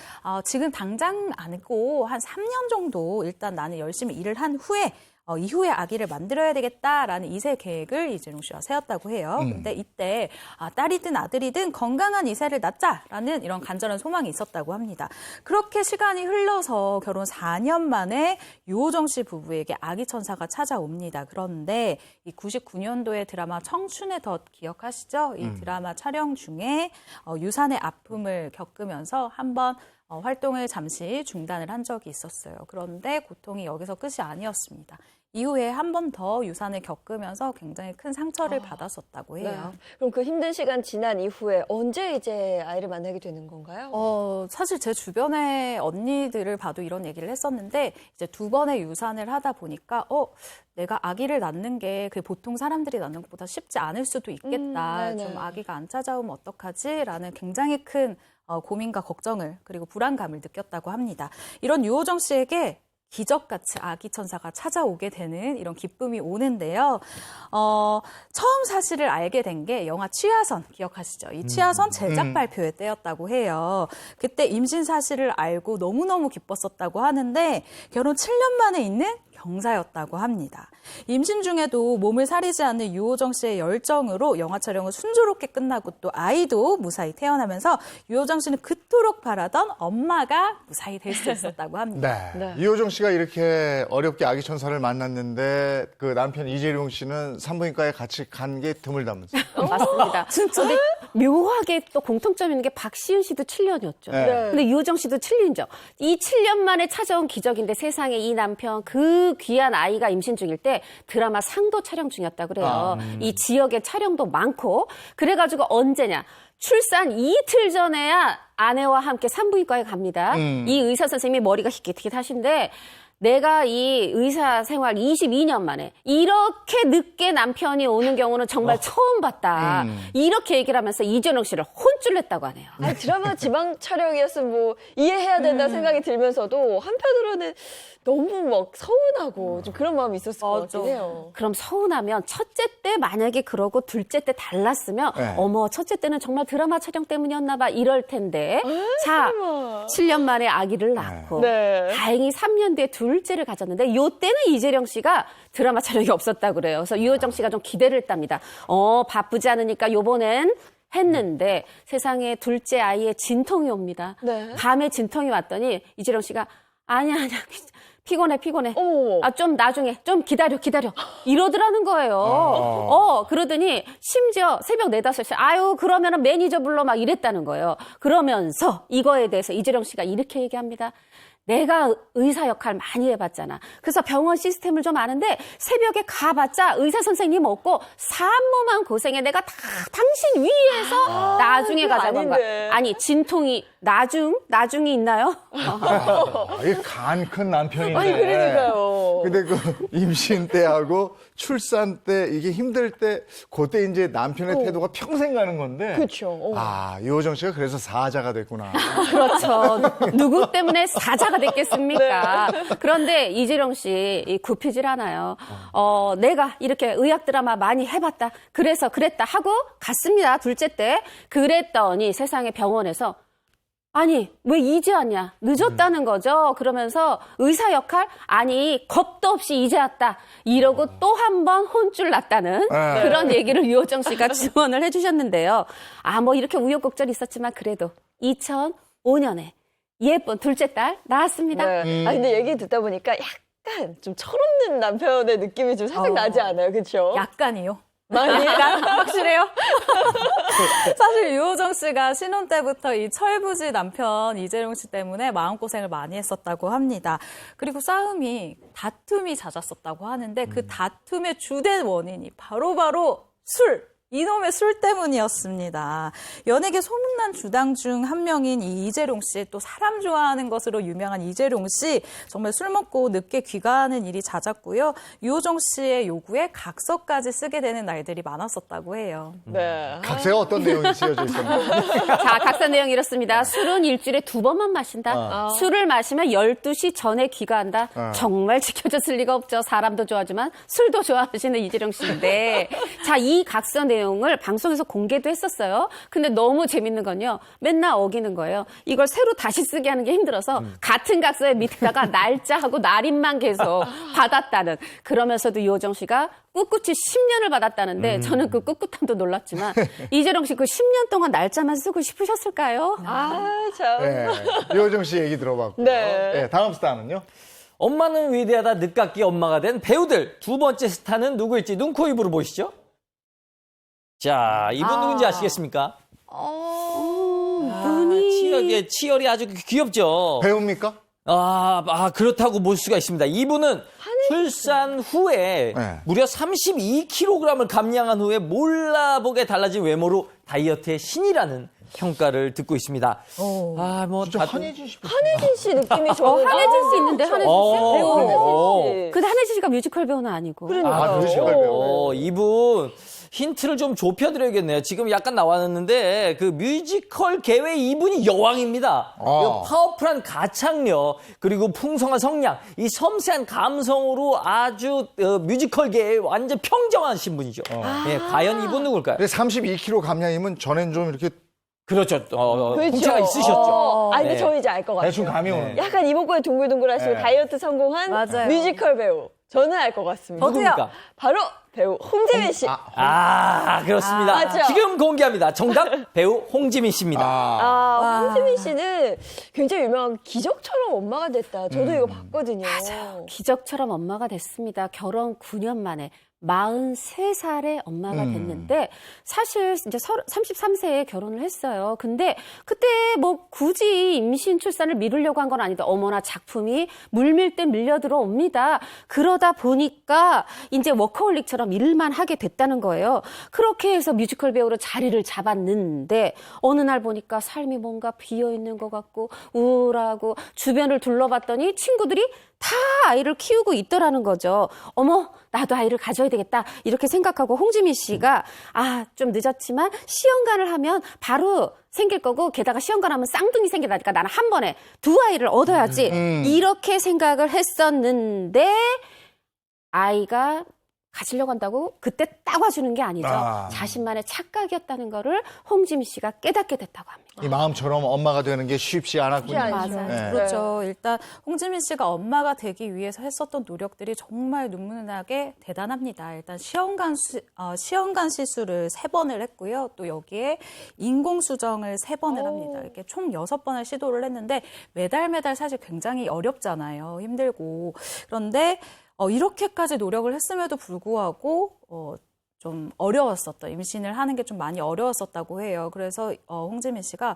지금 당장 안고 한 3년 정도 일단 나는 열심히 일을 한 후에 이후에 아기를 만들어야 되겠다라는 2세 계획을 이재용 씨가 세웠다고 해요. 근데 이때 딸이든 아들이든 건강한 2세를 낳자라는 이런 간절한 소망이 있었다고 합니다. 그렇게 시간이 흘러서 결혼 4년 만에 유호정 씨 부부에게 아기 천사가 찾아옵니다. 그런데 이 99년도의 드라마 청춘의 덫 기억하시죠? 이 드라마 촬영 중에 유산의 아픔을 겪으면서 한번 활동을 잠시 중단을 한 적이 있었어요. 그런데 고통이 여기서 끝이 아니었습니다. 이후에 한 번 더 유산을 겪으면서 굉장히 큰 상처를 받았었다고 해요. 네. 그럼 그 힘든 시간 지난 이후에 언제 이제 아이를 만나게 되는 건가요? 사실 제 주변의 언니들을 봐도 이런 얘기를 했었는데 이제 2번의 유산을 하다 보니까 내가 아기를 낳는 게 그 보통 사람들이 낳는 것보다 쉽지 않을 수도 있겠다. 네네. 좀 아기가 안 찾아오면 어떡하지? 라는 굉장히 큰 고민과 걱정을 그리고 불안감을 느꼈다고 합니다. 이런 유호정 씨에게 기적같이 아기 천사가 찾아오게 되는 이런 기쁨이 오는데요. 처음 사실을 알게 된 게 영화 취하선 기억하시죠? 이 취하선 제작 발표회 때였다고 해요. 그때 임신 사실을 알고 너무너무 기뻤었다고 하는데 결혼 7년 만에 있는 경사였다고 합니다. 임신 중에도 몸을 사리지 않는 유호정 씨의 열정으로 영화 촬영은 순조롭게 끝나고 또 아이도 무사히 태어나면서 유호정 씨는 그토록 바라던 엄마가 무사히 될 수 있었다고 합니다. 네. 유호정 씨가 이렇게 어렵게 아기 천사를 만났는데 그 남편 이재용 씨는 산부인과에 같이 간 게 드물다면서요. 맞습니다. 진짜. 근데 묘하게 또 공통점 있는 게 박시은 씨도 7년이었죠. 네. 근데 유호정 씨도 7년이죠. 이 7년 만에 찾아온 기적인데 세상에 이 남편 그 귀한 아이가 임신 중일 때 드라마 상도 촬영 중이었다고 그래요. 이 지역에 촬영도 많고 그래가지고 언제냐. 출산 이틀 전에야 아내와 함께 산부인과에 갑니다. 이 의사 선생님이 머리가 희끗희끗하신데 내가 이 의사 생활 22년 만에 이렇게 늦게 남편이 오는 경우는 정말 처음 봤다. 이렇게 얘기를 하면서 이재용 씨를 혼쭐 냈다고 하네요. 아니, 드라마 지방 촬영이었으면 뭐 이해해야 된다 생각이 들면서도 한편으로는 너무 막 서운하고 좀 그런 마음이 있었을 것 같긴 해요. 그럼 서운하면 첫째 때 만약에 그러고 둘째 때 달랐으면 네. 어머 첫째 때는 정말 드라마 촬영 때문이었나 봐 이럴 텐데 자 7년 만에 아기를 낳고 네. 다행히 3년 뒤에 둘째를 가졌는데 요때는 이재용 씨가 드라마 촬영이 없었다고 그래요. 그래서 유호정 씨가 좀 기대를 했답니다. 바쁘지 않으니까 요번엔 했는데 세상에 둘째 아이의 진통이 옵니다. 네. 밤에 진통이 왔더니 이재용 씨가 아니야 피곤해. 어머. 좀 나중에, 좀 기다려. 이러더라는 거예요. 그러더니 심지어 새벽 4, 5시, 그러면은 매니저 불러 막 이랬다는 거예요. 그러면서 이거에 대해서 이재용 씨가 이렇게 얘기합니다. 내가 의사 역할 많이 해봤잖아. 그래서 병원 시스템을 좀 아는데 새벽에 가봤자 의사 선생님 없고 산모만 고생해. 내가 다 당신 위해서 나중에 그거 가자고 한 거야. 아닌데. 아니 진통이 나중이 있나요? 이게 간 큰 남편인데. 아니, 그러니까요. 근데 그 임신 때하고 출산 때 이게 힘들 때 그때 이제 남편의 태도가 평생 가는 건데. 그렇죠. 유호정 씨가 그래서 사자가 됐구나. 그렇죠. 누구 때문에 사자가 됐겠습니까? 그런데 이재용 씨 굽히질 않아요. 내가 이렇게 의학 드라마 많이 해봤다. 그래서 그랬다 하고 갔습니다. 둘째 때. 그랬더니 세상에 병원에서 아니 왜 이제 왔냐 늦었다는 거죠. 그러면서 의사 역할 아니 겁도 없이 이제 왔다 이러고 또 한 번 혼쭐 났다는 그런 얘기를 유호정 씨가 지원을 해주셨는데요. 뭐 이렇게 우여곡절이 있었지만 그래도 2005년에 예쁜 둘째 딸 낳았습니다. 네. 근데 얘기 듣다 보니까 약간 좀 철없는 남편의 느낌이 좀 살짝 나지 않아요? 그렇죠? 약간이요. 많이 확실해요? 사실 유호정 씨가 신혼 때부터 이 철부지 남편 이재용 씨 때문에 마음고생을 많이 했었다고 합니다. 그리고 다툼이 잦았었다고 하는데 그 다툼의 주된 원인이 바로 술! 이놈의 술 때문이었습니다. 연예계 소문난 주당 중 한 명인 이 이재룡 씨, 또 사람 좋아하는 것으로 유명한 이재룡 씨, 정말 술 먹고 늦게 귀가하는 일이 잦았고요. 유호정 씨의 요구에 각서까지 쓰게 되는 날들이 많았었다고 해요. 네. 각서에 어떤 내용이 쓰여져 있었나요? 자, 각서 내용 이렇습니다. 술은 일주일에 2번만 마신다. 술을 마시면 12시 전에 귀가한다. 정말 지켜졌을 리가 없죠. 사람도 좋아하지만 술도 좋아하시는 이재룡 씨인데. 자, 이 각서 내용을 방송에서 공개도 했었어요. 근데 너무 재밌는 건요. 맨날 어기는 거예요. 이걸 새로 다시 쓰게 하는 게 힘들어서 같은 각서에 밑에다가 날짜하고 날인만 계속 받았다는. 그러면서도 유호정 씨가 꿋꿋이 10년을 받았다는데 저는 그 꿋꿋함도 놀랐지만 이재룡 씨 그 10년 동안 날짜만 쓰고 싶으셨을까요? 아, 참. 네. 유호정 씨 얘기 들어봤고. 네. 다음 스타는요? 엄마는 위대하다 늦깎이 엄마가 된 배우들. 두 번째 스타는 누구일지 눈, 코, 입으로 보시죠. 자, 이분 누군지 아시겠습니까? 눈이 치열이 아주 귀엽죠. 배우입니까? 그렇다고 볼 수가 있습니다. 이분은 출산 후에 네. 무려 32kg을 감량한 후에 몰라보게 달라진 외모로 다이어트의 신이라는 평가를 듣고 있습니다. 진짜 한혜진 씨. 한혜진 씨 느낌이 저는 한혜진 씨 있는데 한혜진 씨? 한혜진 씨. 근데 한혜진 씨가 뮤지컬 배우는 아니고. 그러니까요. 뮤지컬 배우. 이분 힌트를 좀 좁혀드려야겠네요. 지금 약간 나왔는데 그 뮤지컬 계외 이분이 여왕입니다. 이 파워풀한 가창력 그리고 풍성한 성량, 이 섬세한 감성으로 아주 뮤지컬계에 완전 평정하신 분이죠. 네, 과연 이분 누굴까요? 근데 32kg 감량이면 전엔 좀 이렇게 그렇죠. 그렇죠. 홍채가 있으셨죠. 근데 네. 저 이제 알 것 같아요. 대충 감이 오는. 약간 이목구에 둥글둥글하시고 네. 다이어트 성공한 맞아요. 뮤지컬 배우. 저는 알 것 같습니다. 누굽니까? 바로 배우 홍지민 씨. 그렇습니다. 맞죠? 지금 공개합니다. 정답 배우 홍지민 씨입니다. 홍지민 씨는 굉장히 유명한 기적처럼 엄마가 됐다. 저도 이거 봤거든요. 맞아요. 기적처럼 엄마가 됐습니다. 결혼 9년 만에 43살에 엄마가 됐는데 사실 이제 33세에 결혼을 했어요. 근데 그때 뭐 굳이 임신 출산을 미루려고 한 건 아니다. 어머나 작품이 물밀 때 밀려 들어옵니다. 그러다 보니까 이제 워커홀릭처럼 일만 하게 됐다는 거예요. 그렇게 해서 뮤지컬 배우로 자리를 잡았는데 어느 날 보니까 삶이 뭔가 비어 있는 것 같고 우울하고 주변을 둘러봤더니 친구들이 다 아이를 키우고 있더라는 거죠. 어머, 나도 아이를 가져야 되겠다. 이렇게 생각하고 홍지민 씨가 좀 늦었지만 시험관을 하면 바로 생길 거고 게다가 시험관 하면 쌍둥이 생기다니까 나는 한 번에 두 아이를 얻어야지. 이렇게 생각을 했었는데 아이가 가지려고 한다고 그때 딱 와주는 게 아니죠. 자신만의 착각이었다는 거를 홍지민 씨가 깨닫게 됐다고 합니다. 이 마음처럼 엄마가 되는 게 쉽지 않았군요. 맞아요. 네. 그렇죠. 일단 홍지민 씨가 엄마가 되기 위해서 했었던 노력들이 정말 눈물나게 대단합니다. 일단 시험관 시술을 3번을 했고요. 또 여기에 인공수정을 3번을 합니다. 이렇게 총 6번을 시도를 했는데 매달 사실 굉장히 어렵잖아요. 힘들고. 그런데 이렇게까지 노력을 했음에도 불구하고 좀 어려웠었다. 임신을 하는 게 좀 많이 어려웠었다고 해요. 그래서 홍지민 씨가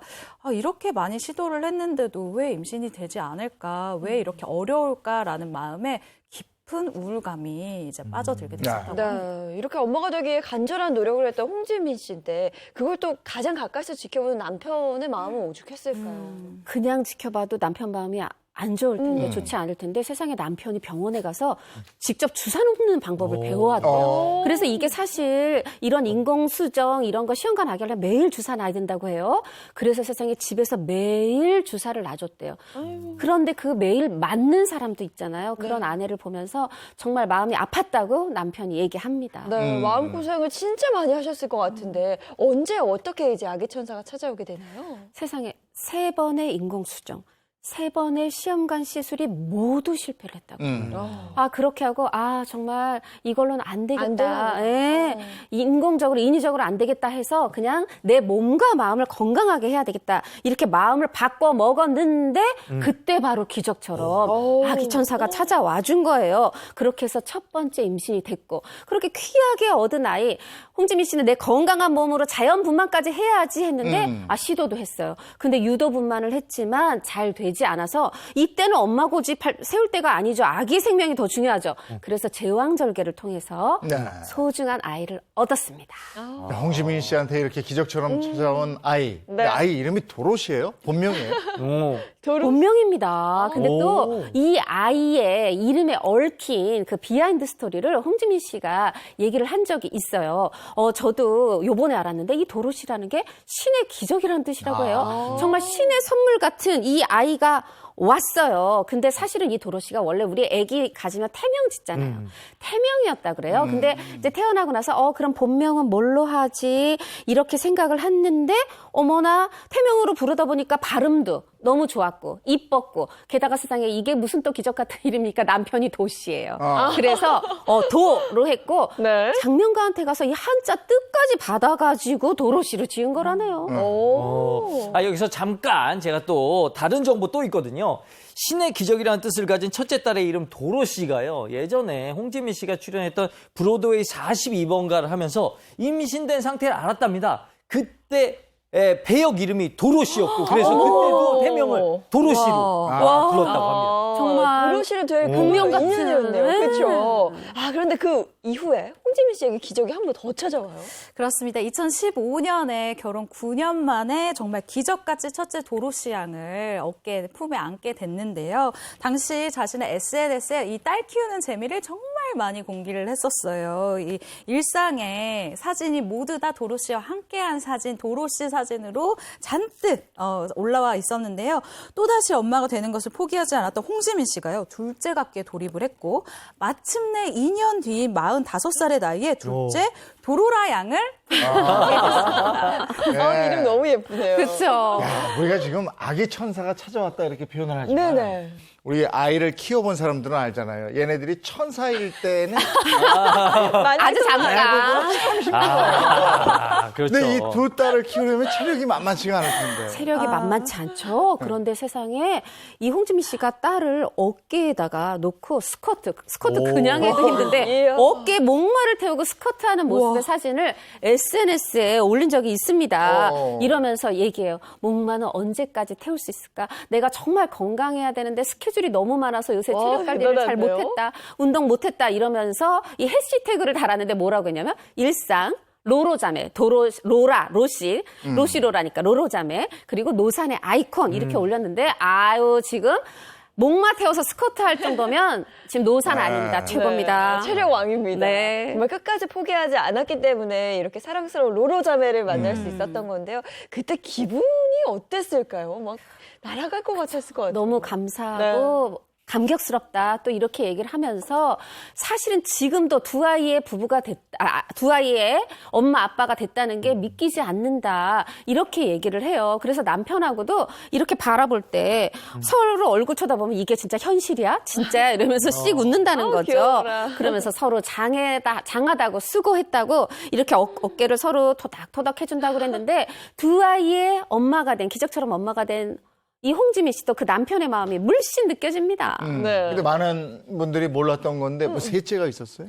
이렇게 많이 시도를 했는데도 왜 임신이 되지 않을까? 왜 이렇게 어려울까라는 마음에 깊은 우울감이 이제 빠져들게 됐었다고 합니다. 네, 이렇게 엄마가 되기에 간절한 노력을 했던 홍지민 씨인데 그걸 또 가장 가까이서 지켜보는 남편의 마음은 오죽했을까요? 그냥 지켜봐도 남편 마음이 안 좋을 텐데 좋지 않을 텐데 세상에 남편이 병원에 가서 직접 주사 놓는 방법을 배워왔대요. 그래서 이게 사실 이런 인공수정 이런 거 시험관 하게 하려면 매일 주사 놔야 된다고 해요. 그래서 세상에 집에서 매일 주사를 놔줬대요. 그런데 그 매일 맞는 사람도 있잖아요. 그런 아내를 보면서 정말 마음이 아팠다고 남편이 얘기합니다. 네, 마음고생을 진짜 많이 하셨을 것 같은데 언제 어떻게 이제 아기 천사가 찾아오게 되나요? 세상에 3번의 인공수정 3번의 시험관 시술이 모두 실패를 했다고. 그렇게 하고, 정말 이걸로는 안 되겠다. 인공적으로, 인위적으로 안 되겠다 해서 그냥 내 몸과 마음을 건강하게 해야 되겠다. 이렇게 마음을 바꿔 먹었는데, 그때 바로 기적처럼 아기 천사가 찾아와 준 거예요. 그렇게 해서 첫 번째 임신이 됐고, 그렇게 귀하게 얻은 아이, 홍지민 씨는 내 건강한 몸으로 자연분만까지 해야지 했는데, 시도도 했어요. 근데 유도분만을 했지만 잘 되지 되지 않아서 이때는 엄마 고집 세울 때가 아니죠. 아기 생명이 더 중요하죠. 그래서 제왕절개를 통해서 네. 소중한 아이를 얻었습니다. 홍지민 씨한테 이렇게 기적처럼 찾아온 아이. 근데 네. 아이 이름이 도로시예요? 본명이에요? 본명입니다. 근데 또 오. 이 아이의 이름에 얽힌 그 비하인드 스토리를 홍지민 씨가 얘기를 한 적이 있어요. 저도 요번에 알았는데 이 도로시라는 게 신의 기적이라는 뜻이라고 해요. 정말 신의 선물 같은 이 아이가 왔어요. 근데 사실은 이 도로시가 원래 우리 아기 가지면 태명 짓잖아요. 태명이었다 그래요. 근데 이제 태어나고 나서 그럼 본명은 뭘로 하지? 이렇게 생각을 했는데 어머나 태명으로 부르다 보니까 발음도 너무 좋았고 이뻤고 게다가 세상에 이게 무슨 또 기적 같은 이름입니까? 남편이 도씨예요. 그래서 도로 했고 네. 장명가한테 가서 이 한자 뜻까지 받아가지고 도로시로 지은 거라네요. 여기서 잠깐 제가 또 다른 정보 또 있거든요. 신의 기적이라는 뜻을 가진 첫째 딸의 이름 도로시가요. 예전에 홍지민 씨가 출연했던 브로드웨이 42번가를 하면서 임신된 상태를 알았답니다. 그때 배역 이름이 도로시였고 그래서 그때도 태명을 도로시로 불렀다고 합니다. 정말 도로시를 되게 공룡 같은. 인연이었네요. 네. 그렇죠. 그런데 그 이후에 홍지민 씨에게 기적이 한 번 더 찾아와요. 그렇습니다. 2015년에 결혼 9년 만에 정말 기적같이 첫째 도로시 양을 품에 안게 됐는데요. 당시 자신의 SNS에 이 딸 키우는 재미를 정말 많이 공개를 했었어요. 이 일상의 사진이 모두 다 도로시와 함께한 사진, 도로시 사진으로 잔뜩 올라와 있었는데요. 또다시 엄마가 되는 것을 포기하지 않았던 홍지민 씨가요. 둘째 갖기에 돌입을 했고 마침내 2년 뒤인 45살의 나이에 둘째 도로라 양을 네. 이름 너무 예쁘네요. 그렇죠. 야, 우리가 지금 아기 천사가 찾아왔다 이렇게 표현을 하지만 네네. 우리 아이를 키워본 사람들은 알잖아요. 얘네들이 천사일 때는 아주 잠깐. 그렇죠. 근데 이 두 딸을 키우려면 체력이 만만치가 않을 텐데. 체력이 만만치 않죠. 그런데 세상에 이 홍지민 씨가 딸을 어깨에다가 놓고 스쿼트 그냥 해도 힘든데 이야. 어깨에 목마를 태우고 스쿼트하는 모습의 사진을 SNS에 올린 적이 있습니다. 이러면서 얘기해요. 목마는 언제까지 태울 수 있을까? 내가 정말 건강해야 되는데 스케줄이 너무 많아서 요새 체력 관리를 잘 대단한데요? 못했다. 운동 못했다 이러면서 이 해시태그를 달았는데 뭐라고 했냐면 일상 로로자매, 로시로라니까 로로자매, 그리고 노산의 아이콘 이렇게 올렸는데 지금 목마 태워서 스쿼트 할 정도면 지금 노산 아닙니다. 최고입니다. 네, 체력 왕입니다. 네. 정말 끝까지 포기하지 않았기 때문에 이렇게 사랑스러운 로로 자매를 만날 수 있었던 건데요. 그때 기분이 어땠을까요? 막 날아갈 것 같았을 것 같아요. 너무 감사하고 감격스럽다. 또 이렇게 얘기를 하면서 사실은 지금도 두 아이의 두 아이의 엄마 아빠가 됐다는 게 믿기지 않는다. 이렇게 얘기를 해요. 그래서 남편하고도 이렇게 바라볼 때 서로 얼굴 쳐다보면 이게 진짜 현실이야? 진짜야? 이러면서 씩 웃는다는 거죠. 귀여워라. 그러면서 서로 장하다고 수고했다고 이렇게 어깨를 서로 토닥토닥 해준다고 그랬는데 두 아이의 엄마가 된 기적처럼 엄마가 된 이 홍지민 씨도 그 남편의 마음이 물씬 느껴집니다. 네. 근데 많은 분들이 몰랐던 건데 뭐 셋째가 있었어요?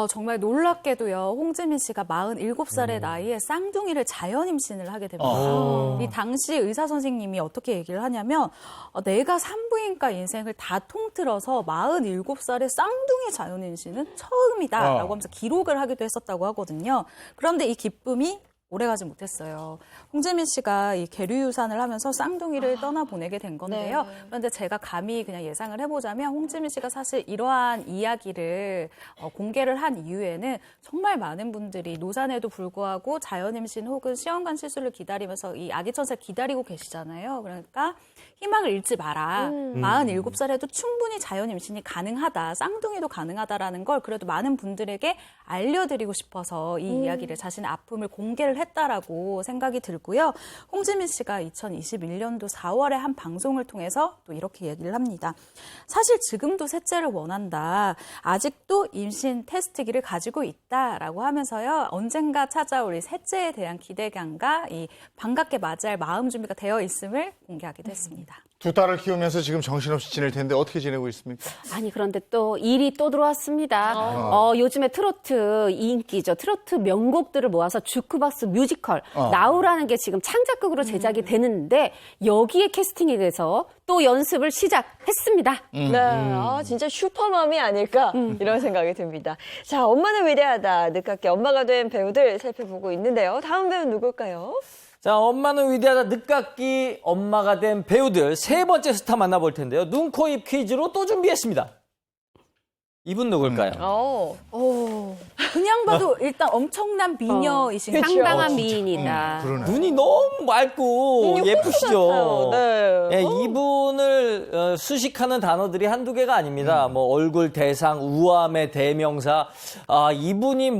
정말 놀랍게도요. 홍지민 씨가 47살의 나이에 쌍둥이를 자연 임신을 하게 됩니다. 이 당시 의사 선생님이 어떻게 얘기를 하냐면 내가 산부인과 인생을 다 통틀어서 47살의 쌍둥이 자연 임신은 처음이다라고 하면서 기록을 하기도 했었다고 하거든요. 그런데 이 기쁨이 오래가지 못했어요. 홍지민 씨가 이 계류유산을 하면서 쌍둥이를 떠나보내게 된 건데요. 네. 그런데 제가 감히 그냥 예상을 해보자면 홍지민 씨가 사실 이러한 이야기를 공개를 한 이유에는 정말 많은 분들이 노산에도 불구하고 자연임신 혹은 시험관 시술을 기다리면서 이 아기 천사를 기다리고 계시잖아요. 그러니까 희망을 잃지 마라. 47살에도 충분히 자연임신이 가능하다. 쌍둥이도 가능하다라는 걸 그래도 많은 분들에게 알려드리고 싶어서 이 이야기를 자신의 아픔을 공개를 했다라고 생각이 들고요. 홍지민 씨가 2021년도 4월에 한 방송을 통해서 또 이렇게 얘기를 합니다. 사실 지금도 셋째를 원한다. 아직도 임신 테스트기를 가지고 있다라고 하면서요. 언젠가 찾아올 이 셋째에 대한 기대감과 이 반갑게 맞이할 마음 준비가 되어 있음을 공개하기도 했습니다. 두 딸을 키우면서 지금 정신없이 지낼 텐데 어떻게 지내고 있습니까? 아니 그런데 또 일이 또 들어왔습니다. 요즘에 트로트 인기죠. 트로트 명곡들을 모아서 주크박스 무슨 뮤지컬 나우라는 게 지금 창작극으로 제작이 되는데 여기에 캐스팅이 돼서 또 연습을 시작했습니다. 네, 진짜 슈퍼맘이 아닐까 이런 생각이 듭니다. 자, 엄마는 위대하다. 늦깎이 엄마가 된 배우들 살펴보고 있는데요. 다음 배우는 누굴까요? 자, 엄마는 위대하다. 늦깎이 엄마가 된 배우들 세 번째 스타 만나볼 텐데요. 눈, 코, 입 퀴즈로 또 준비했습니다. 이분 누굴까요? 그냥 봐도 일단 엄청난 미녀이신 그쵸. 상당한 미인이다. 그러네. 눈이 너무 맑고 예쁘시죠? 네. 예, 이분을 수식하는 단어들이 한두 개가 아닙니다. 뭐 얼굴 대상, 우아함의 대명사. 아, 이분이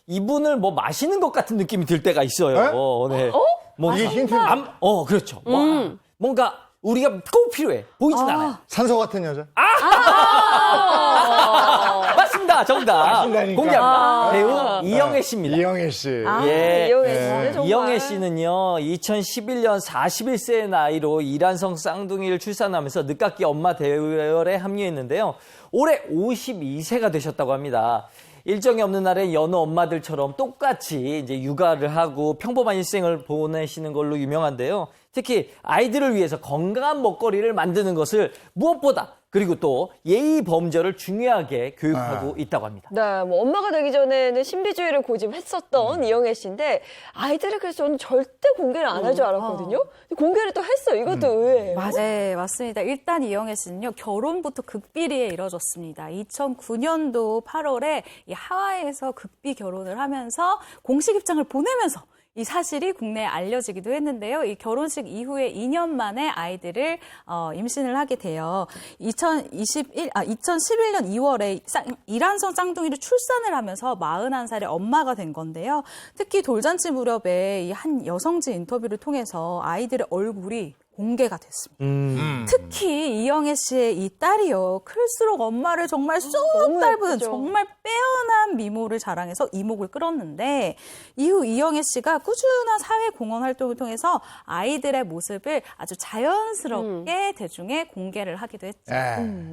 이분을 마시는 것 같은 느낌이 들 때가 있어요. 네. 뭐 이게 힌트? 그렇죠. 뭔가 우리가 꼭 필요해. 보이진 않아요. 산소 같은 여자? 맞습니다. 정답. 맞힌다니까. 공개합니다. 배우 이영애 씨입니다. 이영애 씨. 예. 이영애 씨는 정말. 이영애 씨는요, 2011년 41세의 나이로 이란성 쌍둥이를 출산하면서 늦깎이 엄마 대열에 합류했는데요. 올해 52세가 되셨다고 합니다. 일정이 없는 날에 여느 엄마들처럼 똑같이 이제 육아를 하고 평범한 일생을 보내시는 걸로 유명한데요. 특히 아이들을 위해서 건강한 먹거리를 만드는 것을 무엇보다 그리고 또 예의 범절을 중요하게 교육하고 있다고 합니다. 네, 뭐 엄마가 되기 전에는 신비주의를 고집했었던 이영애 씨인데 아이들을 그래서 저는 절대 공개를 안 할 줄 알았거든요. 근데 공개를 또 했어요. 이것도 의외예요. 네, 맞습니다. 일단 이영애 씨는요, 결혼부터 극비리에 이뤄졌습니다. 2009년도 8월에 이 하와이에서 극비 결혼을 하면서 공식 입장을 보내면서 이 사실이 국내에 알려지기도 했는데요. 이 결혼식 이후에 2년 만에 아이들을 임신을 하게 돼요. 2011년 2월에 이란성 쌍둥이를 출산을 하면서 41살의 엄마가 된 건데요. 특히 돌잔치 무렵에 이 한 여성지 인터뷰를 통해서 아이들의 얼굴이 공개가 됐습니다. 특히 이영애 씨의 이 딸이요. 클수록 엄마를 정말 쏙 닮은 예쁘죠. 정말 빼어난 미모를 자랑해서 이목을 끌었는데 이후 이영애 씨가 꾸준한 사회공헌 활동을 통해서 아이들의 모습을 아주 자연스럽게 대중에 공개를 하기도 했죠.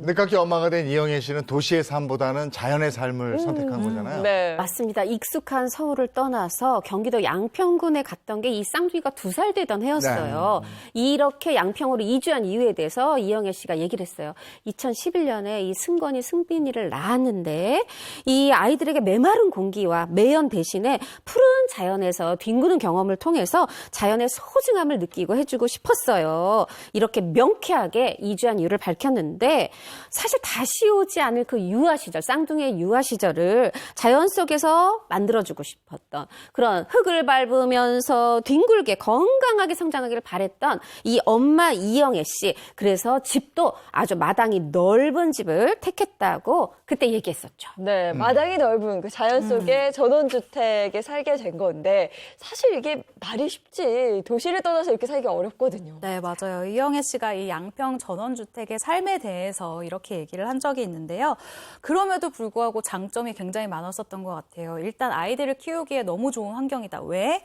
늦깎이 엄마가 된 이영애 씨는 도시의 삶보다는 자연의 삶을 선택한 거잖아요. 네. 맞습니다. 익숙한 서울을 떠나서 경기도 양평군에 갔던 게 이 쌍둥이가 2살 되던 해였어요. 이렇게 양평으로 이주한 이유에 대해서 이영애 씨가 얘기를 했어요. 2011년에 이 승건이 승빈이를 낳았는데 이 아이들에게 메마른 공기와 매연 대신에 푸른 자연에서 뒹구는 경험을 통해서 자연의 소중함을 느끼고 해주고 싶었어요. 이렇게 명쾌하게 이주한 이유를 밝혔는데 사실 다시 오지 않을 그 유아 시절, 쌍둥이의 유아 시절을 자연 속에서 만들어주고 싶었던 그런 흙을 밟으면서 뒹굴게 건강하게 성장하기를 바랬던 이 엄마 이영애 씨. 그래서 집도 아주 마당이 넓은 집을 택했다고 그때 얘기했었죠. 네, 마당이 넓은 그 자연 속에 전원주택에 살게 된 건데 사실 이게 말이 쉽지 도시를 떠나서 이렇게 살기 어렵거든요. 네, 맞아요. 이영애 씨가 이 양평 전원주택의 삶에 대해서 이렇게 얘기를 한 적이 있는데요. 그럼에도 불구하고 장점이 굉장히 많았었던 것 같아요. 일단 아이들을 키우기에 너무 좋은 환경이다. 왜?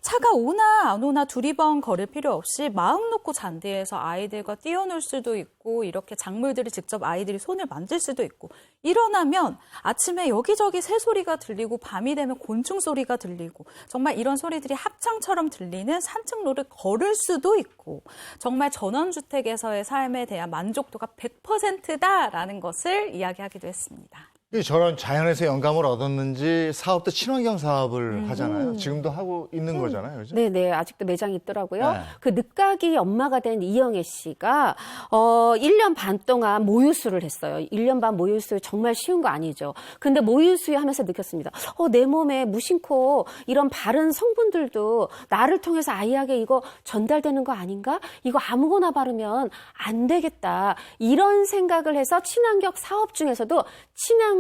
차가 오나 안 오나 두리번 거릴 필요 없이 마음 놓고 잔디에서 아이들과 뛰어놀 수도 있고 이렇게 작물들을 직접 아이들이 손을 만질 수도 있고 일어나면 아침에 여기저기 새소리가 들리고 밤이 되면 곤충 소리가 들리고 정말 이런 소리들이 합창처럼 들리는 산책로를 걸을 수도 있고 정말 전원주택에서의 삶에 대한 만족도가 100%다라는 것을 이야기하기도 했습니다. 저런 자연에서 영감을 얻었는지 사업도 친환경 사업을 하잖아요. 지금도 하고 있는 거잖아요. 그죠? 네네, 아직도 매장이 있더라고요. 네. 그 늦깎이 엄마가 된 이영애 씨가 1년 반 동안 모유수를 했어요. 1년 반 모유수 정말 쉬운 거 아니죠. 근데 모유수유 하면서 느꼈습니다. 내 몸에 무심코 이런 바른 성분들도 나를 통해서 아이에게 이거 전달되는 거 아닌가? 이거 아무거나 바르면 안 되겠다. 이런 생각을 해서 친환경 사업 중에서도 친환경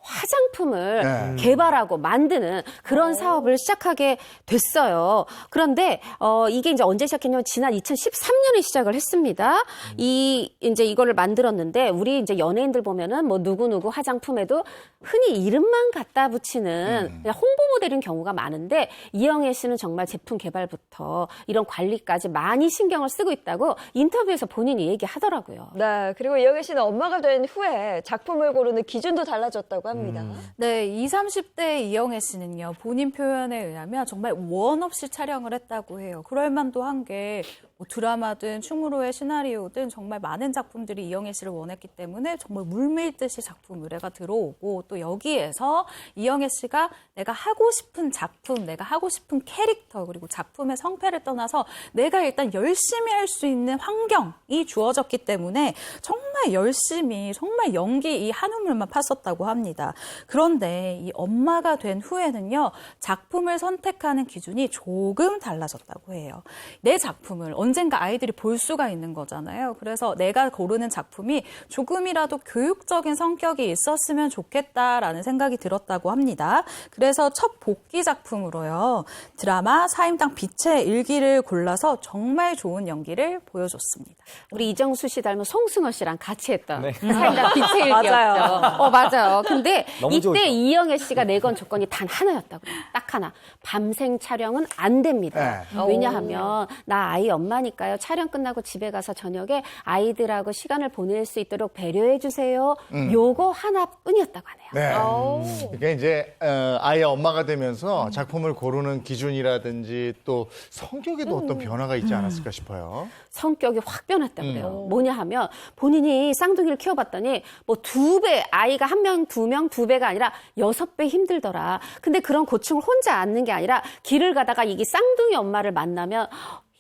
화장품을 개발하고 만드는 그런 사업을 시작하게 됐어요. 그런데 이게 이제 언제 시작했냐면 지난 2013년에 시작을 했습니다. 이제 이거를 만들었는데 우리 이제 연예인들 보면은 뭐 누구누구 화장품에도 흔히 이름만 갖다 붙이는 그냥 홍보 모델인 경우가 많은데 이영애 씨는 정말 제품 개발부터 이런 관리까지 많이 신경을 쓰고 있다고 인터뷰에서 본인이 얘기하더라고요. 네, 그리고 이영애 씨는 엄마가 된 후에 작품을 고르는 기준도 달라졌다고 합니다. 네, 20, 30대 이영애 씨는요, 본인 표현에 의하면 정말 원 없이 촬영을 했다고 해요. 그럴 만도 한 게 뭐 드라마든 충무로의 시나리오든 정말 많은 작품들이 이영애 씨를 원했기 때문에 정말 물밀듯이 작품 의뢰가 들어오고 또 여기에서 이영애 씨가 내가 하고 싶은 작품, 내가 하고 싶은 캐릭터 그리고 작품의 성패를 떠나서 내가 일단 열심히 할 수 있는 환경이 주어졌기 때문에 정말 열심히 정말 연기 이 한 우물만 팠었다고 합니다. 그런데 이 엄마가 된 후에는요, 작품을 선택하는 기준이 조금 달라졌다고 해요. 내 작품을 언젠가 아이들이 볼 수가 있는 거잖아요. 그래서 내가 고르는 작품이 조금이라도 교육적인 성격이 있었으면 좋겠다라는 생각이 들었다고 합니다. 그래서 첫 복귀 작품으로요, 드라마 사임당 빛의 일기를 골라서 정말 좋은 연기를 보여줬습니다. 우리 이정수 씨 닮은 송승헌 씨랑 같이 했던 네. 사임당 빛의 일기였죠. 맞아요. 맞아요. 근데 너무 이때 좋죠. 이영애 씨가 내건 조건이 단 하나였다고. 딱 하나. 밤생 촬영은 안 됩니다. 네. 왜냐하면 나 아이 엄마니까요. 촬영 끝나고 집에 가서 저녁에 아이들하고 시간을 보낼 수 있도록 배려해 주세요. 요거 하나뿐이었다고 하네요. 네. 그러니까 이제 아이의 엄마가 되면서 작품을 고르는 기준이라든지 또 성격에도 어떤 변화가 있지 않았을까 싶어요. 성격이 확 변했다고 그래요. 뭐냐 하면 본인이 쌍둥이를 키워봤더니 뭐 2배, 아이가 1명, 2명, 2배가 아니라 6배 힘들더라. 근데 그런 고충을 혼자 안는 게 아니라 길을 가다가 이게 쌍둥이 엄마를 만나면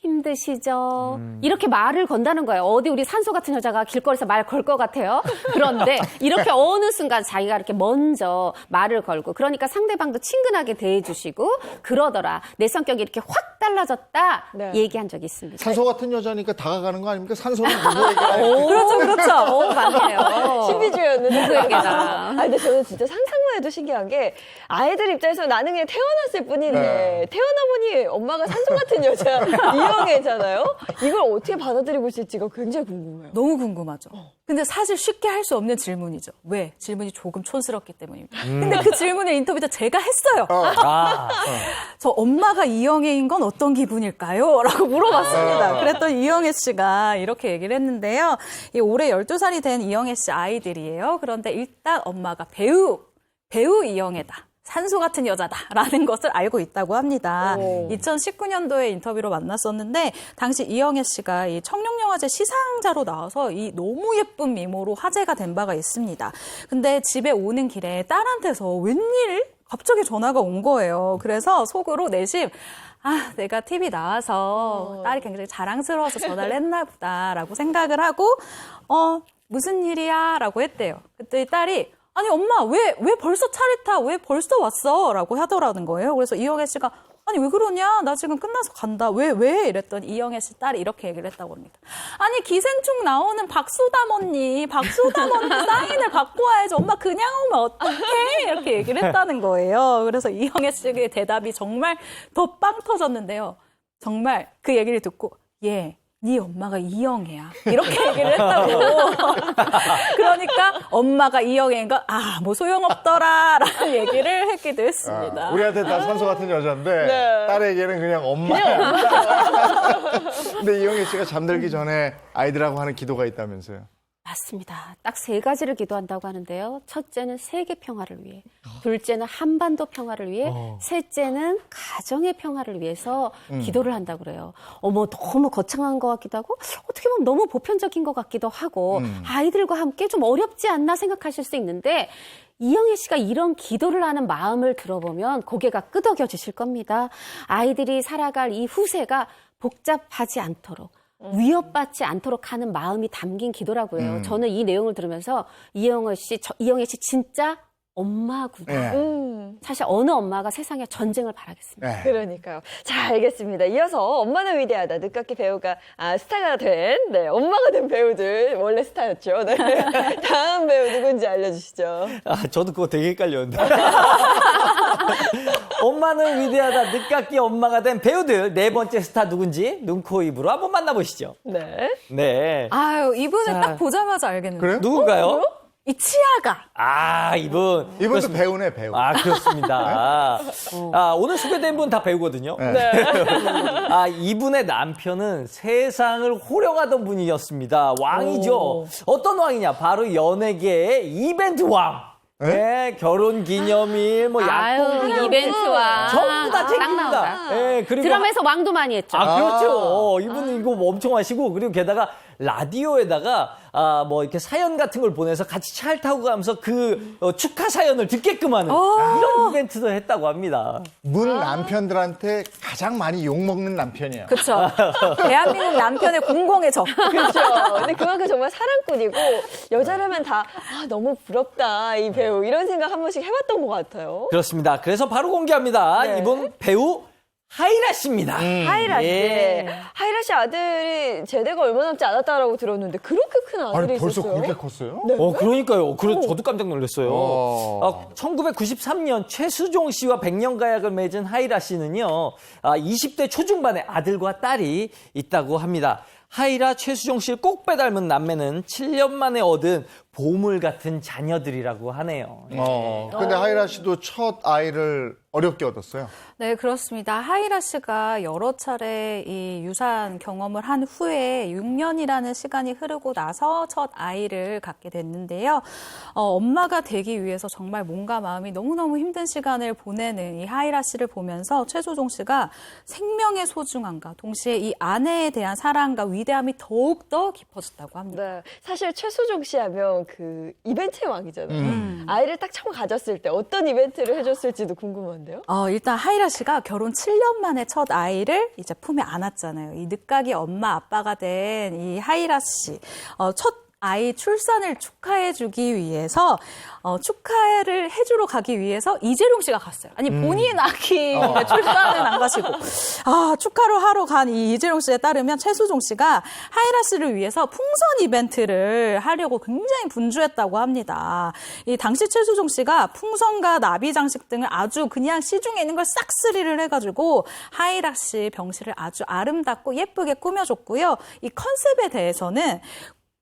힘드시죠? 이렇게 말을 건다는 거예요. 어디 우리 산소 같은 여자가 길거리에서 말 걸 것 같아요? 그런데 이렇게 어느 순간 자기가 이렇게 먼저 말을 걸고 그러니까 상대방도 친근하게 대해주시고 그러더라. 내 성격이 이렇게 확 달라졌다 네. 얘기한 적이 있습니다. 산소 같은 여자니까 다가가는 거 아닙니까? 산소는 누구에게? 그렇죠, 그렇죠. 맞네요. 신비주의였는데. 누구에게나. 근데 저는 진짜 상상만 해도 신기한 게 아이들 입장에서 나는 그냥 태어났을 뿐인데 네. 태어나 보니 엄마가 산소 같은 여자 이영애잖아요. 이걸 어떻게 받아들이고 있을지가 굉장히 궁금해요. 너무 궁금하죠. 근데 사실 쉽게 할 수 없는 질문이죠. 왜? 질문이 조금 촌스럽기 때문입니다. 근데 그 질문을 인터뷰 때 제가 했어요. 저 엄마가 이영애인 건 어떤 기분일까요? 라고 물어봤습니다. 그랬더니 이영애 씨가 이렇게 얘기를 했는데요. 올해 12살이 된 이영애 씨 아이들이에요. 그런데 일단 엄마가 배우 이영애다. 산소 같은 여자다라는 것을 알고 있다고 합니다. 2019년도에 인터뷰로 만났었는데 당시 이영애 씨가 이 청룡영화제 시상자로 나와서 이 너무 예쁜 미모로 화제가 된 바가 있습니다. 근데 집에 오는 길에 딸한테서 웬일? 갑자기 전화가 온 거예요. 그래서 속으로 내심 내가 TV 나와서 딸이 굉장히 자랑스러워서 전화를 했나 보다라고 생각을 하고 무슨 일이야? 라고 했대요. 그랬더니 딸이 아니 엄마 왜 벌써 차를 타? 왜 벌써 왔어? 라고 하더라는 거예요. 그래서 이영애 씨가 아니 왜 그러냐? 나 지금 끝나서 간다. 왜? 이랬더니 이영애 씨 딸이 이렇게 얘기를 했다고 합니다. 아니 기생충 나오는 박소담 언니 사인을 받고 와야지. 엄마 그냥 오면 어떡해? 이렇게 얘기를 했다는 거예요. 그래서 이영애 씨의 대답이 정말 더 빵 터졌는데요. 정말 그 얘기를 듣고 네 엄마가 이영애야. 이렇게 얘기를 했다고. 그러니까 엄마가 이영애인 건 뭐 소용없더라 라는 얘기를 했기도 했습니다. 우리한테 다 산소 같은 여자인데 네. 딸에게는 그냥 엄마야. 근데 이영애 씨가 잠들기 전에 아이들하고 하는 기도가 있다면서요. 맞습니다. 딱 3가지를 기도한다고 하는데요. 첫째는 세계 평화를 위해, 둘째는 한반도 평화를 위해, 셋째는 가정의 평화를 위해서 기도를 한다고 그래요. 너무 거창한 것 같기도 하고 어떻게 보면 너무 보편적인 것 같기도 하고 아이들과 함께 좀 어렵지 않나 생각하실 수 있는데 이영애 씨가 이런 기도를 하는 마음을 들어보면 고개가 끄덕여지실 겁니다. 아이들이 살아갈 이 후세가 복잡하지 않도록 위협받지 않도록 하는 마음이 담긴 기도라고 해요. 저는 이 내용을 들으면서 이영애 씨 진짜 엄마구나. 네. 사실 어느 엄마가 세상에 전쟁을 바라겠습니까? 네. 그러니까요. 자, 알겠습니다. 이어서 엄마는 위대하다. 늦깎이 배우가 스타가 된 엄마가 된 배우들 원래 스타였죠. 네. 다음 배우 누군지 알려주시죠. 저도 그거 되게 헷갈렸는데. 엄마는 위대하다. 늦깎이 엄마가 된 배우들 4번째 스타 누군지 눈, 코, 입으로 한번 만나보시죠. 네. 네. 이분을 자. 딱 보자마자 알겠는데. 그래요? 누군가요? 이 치아가. 이분. 이분도 배우네, 배우. 그렇습니다. 오늘 소개된 분 다 배우거든요. 네. 이분의 남편은 세상을 호령하던 분이었습니다. 왕이죠. 어떤 왕이냐? 바로 연예계의 이벤트 왕. 네, 결혼 기념일, 뭐 아유, 약속 이벤트와 전부 다 딱 챙깁니다. 나온다. 네, 그리고 드라마에서 왕도 많이 했죠. 그렇죠. 이분은 이거 엄청 하시고, 그리고 게다가 라디오에다가 뭐 이렇게 사연 같은 걸 보내서 같이 차를 타고 가면서 그 축하 사연을 듣게끔 하는 이런 이벤트도 했다고 합니다. 문 남편들한테 가장 많이 욕먹는 남편이야. 그렇죠. 대한민국 남편의 공공의 적. 그렇죠. 근데 그만큼 정말 사랑꾼이고 여자라면 다 너무 부럽다 이 배우 이런 생각 한 번씩 해봤던 것 같아요. 그렇습니다. 그래서 바로 공개합니다. 네. 이분 배우 하이라 씨입니다. 하이라 씨. 예. 하이라 씨 아들이 제대가 얼마 남지 않았다라고 들었는데 그렇게 큰 아들이 아니 벌써 있었어요? 그렇게 컸어요? 그러니까요. 저도 깜짝 놀랐어요. 1993년 최수종 씨와 백년가약을 맺은 하이라 씨는요, 20대 초중반에 아들과 딸이 있다고 합니다. 하이라, 최수종 씨를 꼭 빼닮은 남매는 7년 만에 얻은 보물 같은 자녀들이라고 하네요. 근데 하이라 씨도 첫 아이를 어렵게 얻었어요. 네, 그렇습니다. 하이라 씨가 여러 차례 이 유산 경험을 한 후에 6년이라는 시간이 흐르고 나서 첫 아이를 갖게 됐는데요. 엄마가 되기 위해서 정말 몸과 마음이 너무너무 힘든 시간을 보내는 이 하이라 씨를 보면서 최수종 씨가 생명의 소중함과 동시에 이 아내에 대한 사랑과 위대함이 더욱더 깊어졌다고 합니다. 네, 사실 최수종 씨 하면 그 이벤트의 왕이잖아요. 아이를 딱 처음 가졌을 때 어떤 이벤트를 해줬을지도 궁금한데요. 일단 하이라 씨가 결혼 7년 만에 첫 아이를 이제 품에 안았잖아요. 이 늦가기 엄마 아빠가 된 이 하이라 씨, 첫 아이 출산을 축하해주기 위해서 축하를 해주러 가기 위해서 이재룡 씨가 갔어요. 아니 본인 아기 출산은 안 가시고 축하를 하러 간 이 이재룡 씨에 따르면 최수종 씨가 하이라 씨를 위해서 풍선 이벤트를 하려고 굉장히 분주했다고 합니다. 이 당시 최수종 씨가 풍선과 나비 장식 등을 아주 그냥 시중에 있는 걸 싹쓸이를 해가지고 하이라 씨 병실을 아주 아름답고 예쁘게 꾸며줬고요. 이 컨셉에 대해서는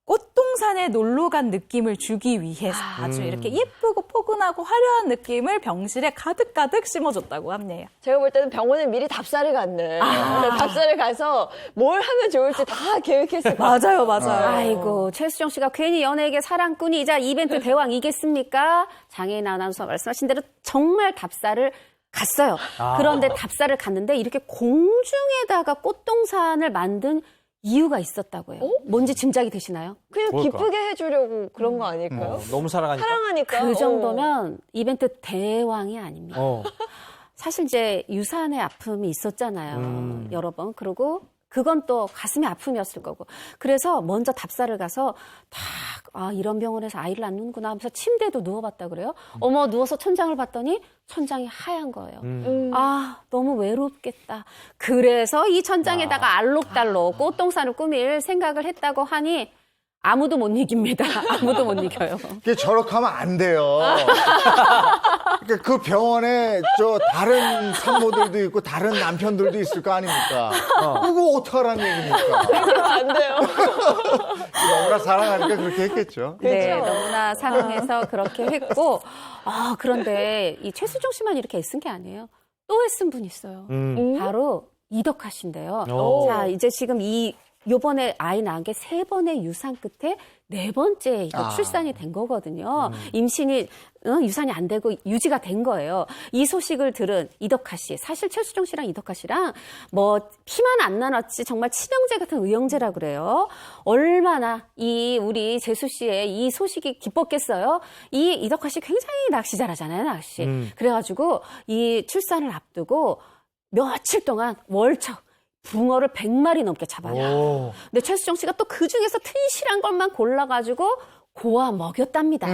꽃동산에 놀러 간 느낌을 주기 위해서 아주 이렇게 예쁘고 포근하고 화려한 느낌을 병실에 가득가득 심어줬다고 합니다. 제가 볼 때는 병원에 미리 답사를 갔네. 답사를 가서 뭘 하면 좋을지 다 계획했을 것 같아요. 맞아요. 아이고, 최수정 씨가 괜히 연예계 사랑꾼이자 이벤트 대왕이겠습니까? 장애인 아나운서 말씀하신 대로 정말 답사를 갔어요. 그런데 답사를 갔는데 이렇게 공중에다가 꽃동산을 만든 이유가 있었다고요. 뭔지 짐작이 되시나요? 그냥 뭘까? 기쁘게 해주려고 그런 거 아닐까요? 너무 사랑하니까. 사랑하니까. 그 정도면 이벤트 대왕이 아닙니다. 사실 이제 유산의 아픔이 있었잖아요. 여러 번. 그리고 그건 또 가슴의 아픔이었을 거고. 그래서 먼저 답사를 가서 이런 병원에서 아이를 낳는구나 하면서 침대에도 누워봤다 그래요. 어머, 누워서 천장을 봤더니 천장이 하얀 거예요. 너무 외롭겠다. 그래서 이 천장에다가 알록달록 꽃동산을 꾸밀 생각을 했다고 하니 아무도 못 이깁니다. 아무도 못 이겨요. 이게 저렇게 하면 안 돼요. 그러니까 그 병원에 다른 산모들도 있고 다른 남편들도 있을 거 아닙니까? 이거 어떡하라는 얘기입니까? 그러면 안 돼요. 너무나 사랑하니까 그렇게 했겠죠. 네, 너무나 사랑해서 그렇게 했고, 그런데 이 최수종 씨만 이렇게 애쓴 게 아니에요. 또 애쓴 분이 있어요. 바로 이덕화 씨인데요. 자, 이제 지금 요번에 아이 낳은 게 3번의 유산 끝에 4번째 출산이 된 거거든요. 임신이 유산이 안 되고 유지가 된 거예요. 이 소식을 들은 이덕화 씨, 사실 최수종 씨랑 이덕화 씨랑 뭐 피만 안 나눴지 정말 친형제 같은 의형제라 그래요. 얼마나 우리 재수 씨의 이 소식이 기뻤겠어요. 이 이덕화 씨 굉장히 낚시 잘하잖아요, 낚시. 그래가지고 이 출산을 앞두고 며칠 동안 월척 붕어를 100마리 넘게 잡아요. 근데 최수정 씨가 또 그중에서 튼실한 것만 골라가지고 고아 먹였답니다.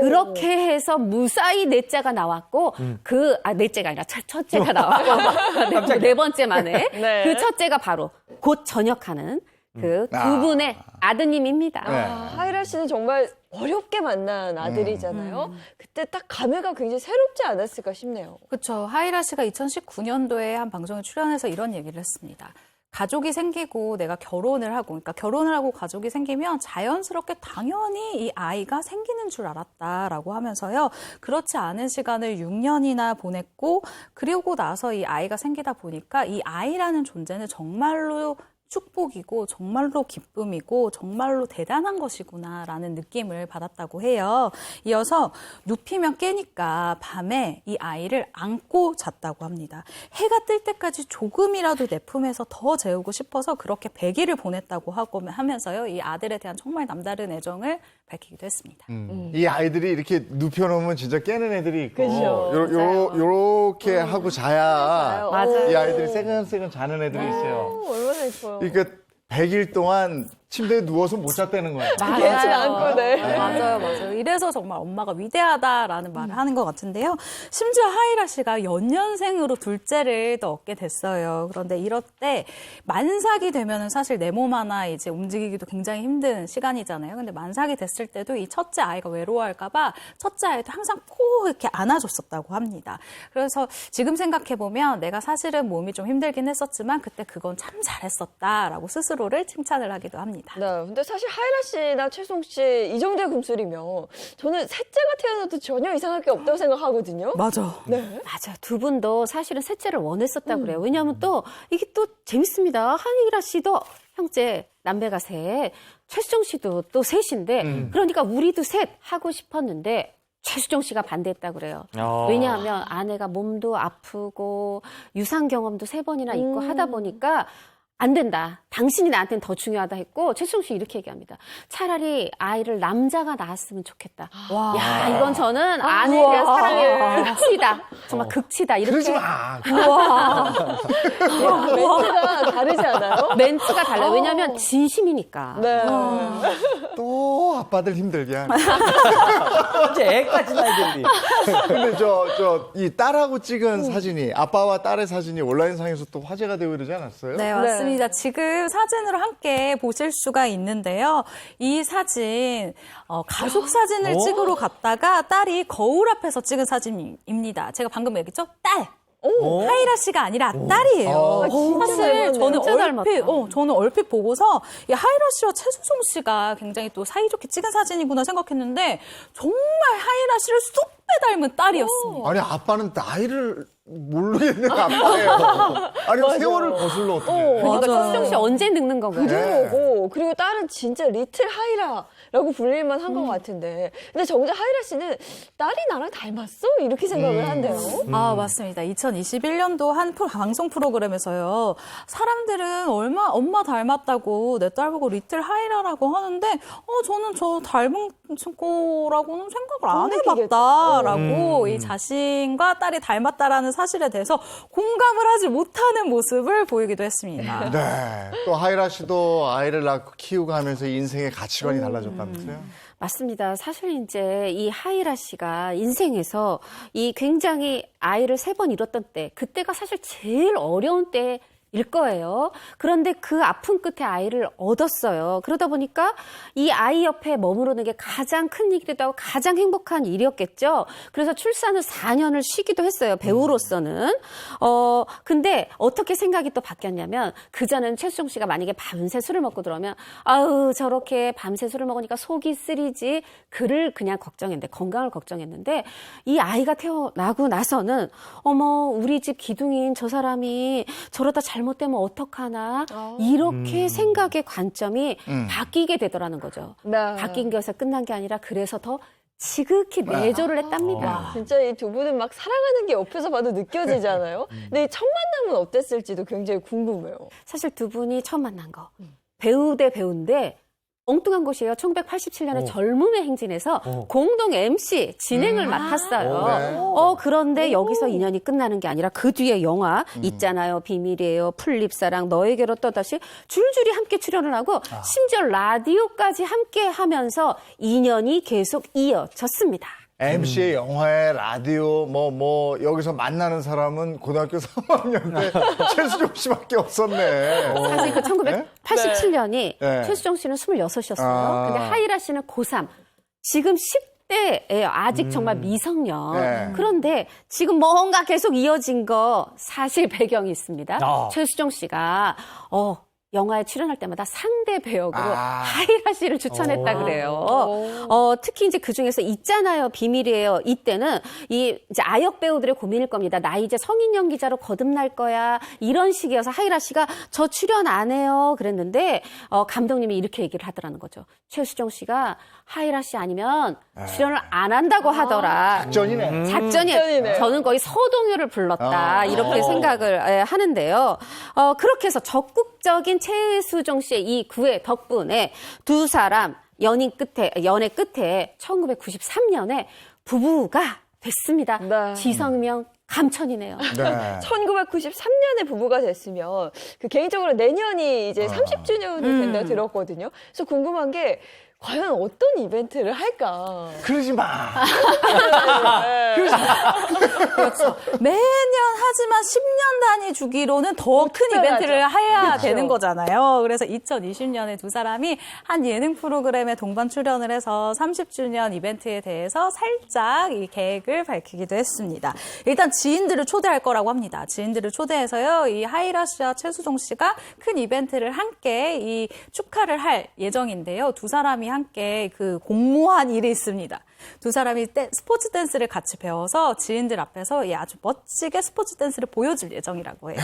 그렇게 해서 무사히 넷째가 나왔고 넷째가 아니라 첫째가 나왔고 네 번째 만에 네. 그 첫째가 바로 곧 전역하는 그 두 분의 아드님입니다. 하이라 씨는 정말 어렵게 만난 아들이잖아요. 그때 딱 감회가 굉장히 새롭지 않았을까 싶네요. 그렇죠. 하이라 씨가 2019년도에 한 방송에 출연해서 이런 얘기를 했습니다. 가족이 생기고 내가 결혼을 하고, 그러니까 결혼을 하고 가족이 생기면 자연스럽게 당연히 이 아이가 생기는 줄 알았다라고 하면서요. 그렇지 않은 시간을 6년이나 보냈고, 그리고 나서 이 아이가 생기다 보니까 이 아이라는 존재는 정말로 축복이고 정말로 기쁨이고 정말로 대단한 것이구나라는 느낌을 받았다고 해요. 이어서 눕히면 깨니까 밤에 이 아이를 안고 잤다고 합니다. 해가 뜰 때까지 조금이라도 내 품에서 더 재우고 싶어서 그렇게 100일을 보냈다고 하면서요. 이 아들에 대한 정말 남다른 애정을 밝히기도 했습니다. 이 아이들이 이렇게 눕혀놓으면 진짜 깨는 애들이 있고 그죠. 요렇게 하고 자야 맞아요. 이 아이들이 새근새근 자는 애들이 있어요. 얼마나 예뻐요. 그러니까 100일 동안 침대에 누워서 못 잤다는 거예요. 깨지 않고, 네. 맞아요. 이래서 정말 엄마가 위대하다라는 말을 하는 것 같은데요. 심지어 하이라 씨가 연년생으로 둘째를 또 얻게 됐어요. 그런데 이럴 때 만삭이 되면은 사실 내 몸 하나 이제 움직이기도 굉장히 힘든 시간이잖아요. 근데 만삭이 됐을 때도 이 첫째 아이가 외로워할까봐 첫째 아이도 항상 꼭 이렇게 안아줬었다고 합니다. 그래서 지금 생각해보면 내가 사실은 몸이 좀 힘들긴 했었지만 그때 그건 참 잘했었다라고 스스로를 칭찬을 하기도 합니다. 네, 근데 사실 하이라 씨나 최송 씨 이 정도의 금술이면 저는 셋째가 태어나도 전혀 이상할 게 없다고 생각하거든요. 맞아. 네. 맞아요. 두 분도 사실은 셋째를 원했었다고 그래요. 왜냐하면 또 이게 또 재밌습니다. 한이라 씨도 형제 남매가 셋, 최수정 씨도 또 셋인데 그러니까 우리도 셋 하고 싶었는데 최수정 씨가 반대했다고 그래요. 왜냐하면 아내가 몸도 아프고 유산 경험도 3번이나 있고 하다 보니까 안 된다. 당신이 나한테는 더 중요하다 했고 최수정 씨 이렇게 얘기합니다. 차라리 아이를 남자가 낳았으면 좋겠다. 와. 야, 이건 저는 아내에 대한 사랑의 극치다. 정말 극치다. 이렇게 그러지 마. 멘트가 다르지 않아요? 멘트가 달라요. 왜냐하면 진심이니까. 네. 또 아빠들 힘들게 하네. 이제 애까지 나이들이. 근데 이 딸하고 찍은 사진이 아빠와 딸의 사진이 온라인상에서 또 화제가 되고 이러지 않았어요? 네, 맞습니다. 지금 사진으로 함께 보실 수가 있는데요. 이 사진, 가족 사진을 찍으러 갔다가 딸이 거울 앞에서 찍은 사진입니다. 제가 방금 얘기했죠? 딸! 하이라 씨가 아니라 딸이에요. 사실 저는 얼핏 보고서 이 하이라 씨와 최수종 씨가 굉장히 또 사이좋게 찍은 사진이구나 생각했는데 정말 하이라 씨를 쏙 빼닮은 딸이었습니다. 아니 아빠는 나이를 모르겠는 아빠예요. 아니 세월을 거슬러 어떻게? 그러니까 최수정 씨 언제 늙는 건가요? 그거고 그리고 딸은 진짜 리틀 하이라라고 불릴만 한 것 같은데 근데 정작 하이라 씨는 딸이 나랑 닮았어? 이렇게 생각을 한대요. 아, 맞습니다. 2021년도 한 방송 프로그램에서요. 사람들은 엄마 닮았다고 내 딸 보고 리틀 하이라라고 하는데 저는 저 닮은 거라고는 생각을 안 해봤다라고 이 자신과 딸이 닮았다라는 사실에 대해서 공감을 하지 못하는 모습을 보이기도 했습니다. 네. 또 하이라 씨도 아이를 낳고 키우고 하면서 인생의 가치관이 달라졌다면서요? 맞습니다. 사실 이제 이 하이라 씨가 인생에서 이 굉장히 아이를 3번 잃었던 때, 그때가 사실 제일 어려운 때일 거예요. 그런데 그 아픈 끝에 아이를 얻었어요. 그러다 보니까 이 아이 옆에 머무르는 게 가장 큰 일이기도 하고 가장 행복한 일이었겠죠. 그래서 출산을 4년을 쉬기도 했어요. 배우로서는. 근데 어떻게 생각이 또 바뀌었냐면 그전엔 최수정 씨가 만약에 밤새 술을 먹고 들어오면 아우 저렇게 밤새 술을 먹으니까 속이 쓰리지. 그를 그냥 걱정했는데 건강을 걱정했는데 이 아이가 태어나고 나서는 어머 우리 집 기둥인 저 사람이 저러다 잘못되면 어떡하나 이렇게 생각의 관점이 바뀌게 되더라는 거죠. 네. 바뀐 것에서 끝난 게 아니라 그래서 더 지극히 내조를 했답니다. 진짜 이 두 분은 막 사랑하는 게 옆에서 봐도 느껴지잖아요. 근데 이 첫 만남은 어땠을지도 굉장히 궁금해요. 사실 두 분이 처음 만난 거 배우 대 배우인데 엉뚱한 곳이에요. 1987년에 젊음의 행진에서 공동 MC 진행을 맡았어요. 그런데 여기서 인연이 끝나는 게 아니라 그 뒤에 영화 있잖아요. 비밀이에요. 풀립사랑 너에게로 또다시 줄줄이 함께 출연을 하고 심지어 라디오까지 함께 하면서 인연이 계속 이어졌습니다. MC의 영화에 라디오 여기서 만나는 사람은 고등학교 3학년 때 최수종 씨밖에 없었네. 사실 그 1987년이 네. 최수정 씨는 26이었어요. 근데 하이라 씨는 고3. 지금 10대예요. 아직 정말 미성년. 네. 그런데 지금 뭔가 계속 이어진 거 사실 배경이 있습니다. 최수정 씨가 영화에 출연할 때마다 상대 배역으로 하이라 씨를 추천했다 그래요. 특히 이제 그 중에서 있잖아요, 비밀이에요. 이때는 이제 아역 배우들의 고민일 겁니다. 나 이제 성인 연기자로 거듭날 거야. 이런 식이어서 하이라 씨가 저 출연 안 해요. 그랬는데 감독님이 이렇게 얘기를 하더라는 거죠. 최수정 씨가 하이라 씨 아니면 출연을 안 한다고 하더라. 작전이네. 작전이에요. 저는 거의 서동요를 불렀다. 이렇게 생각을 하는데요. 그렇게 해서 적극적인 최수종 씨의 이 구애 덕분에 두 사람 연애 끝에 1993년에 부부가 됐습니다. 네. 지성명 감천이네요. 네. 1993년에 부부가 됐으면 개인적으로 내년이 이제 30주년이 된다 들었거든요. 그래서 궁금한 게 과연 어떤 이벤트를 할까? 그러지 마. 그렇죠. 매년 하지만 10년 단위 주기로는 더 큰 이벤트를 해야 그렇죠. 되는 거잖아요. 그래서 2020년에 두 사람이 한 예능 프로그램에 동반 출연을 해서 30주년 이벤트에 대해서 살짝 이 계획을 밝히기도 했습니다. 일단 지인들을 초대할 거라고 합니다. 지인들을 초대해서요. 이 하이라 씨와 최수종 씨가 큰 이벤트를 함께 이 축하를 할 예정인데요. 두 사람이 함께 그 공모한 일이 있습니다. 두 사람이 스포츠 댄스를 같이 배워서 지인들 앞에서 아주 멋지게 스포츠 댄스를 보여줄 예정이라고 해요.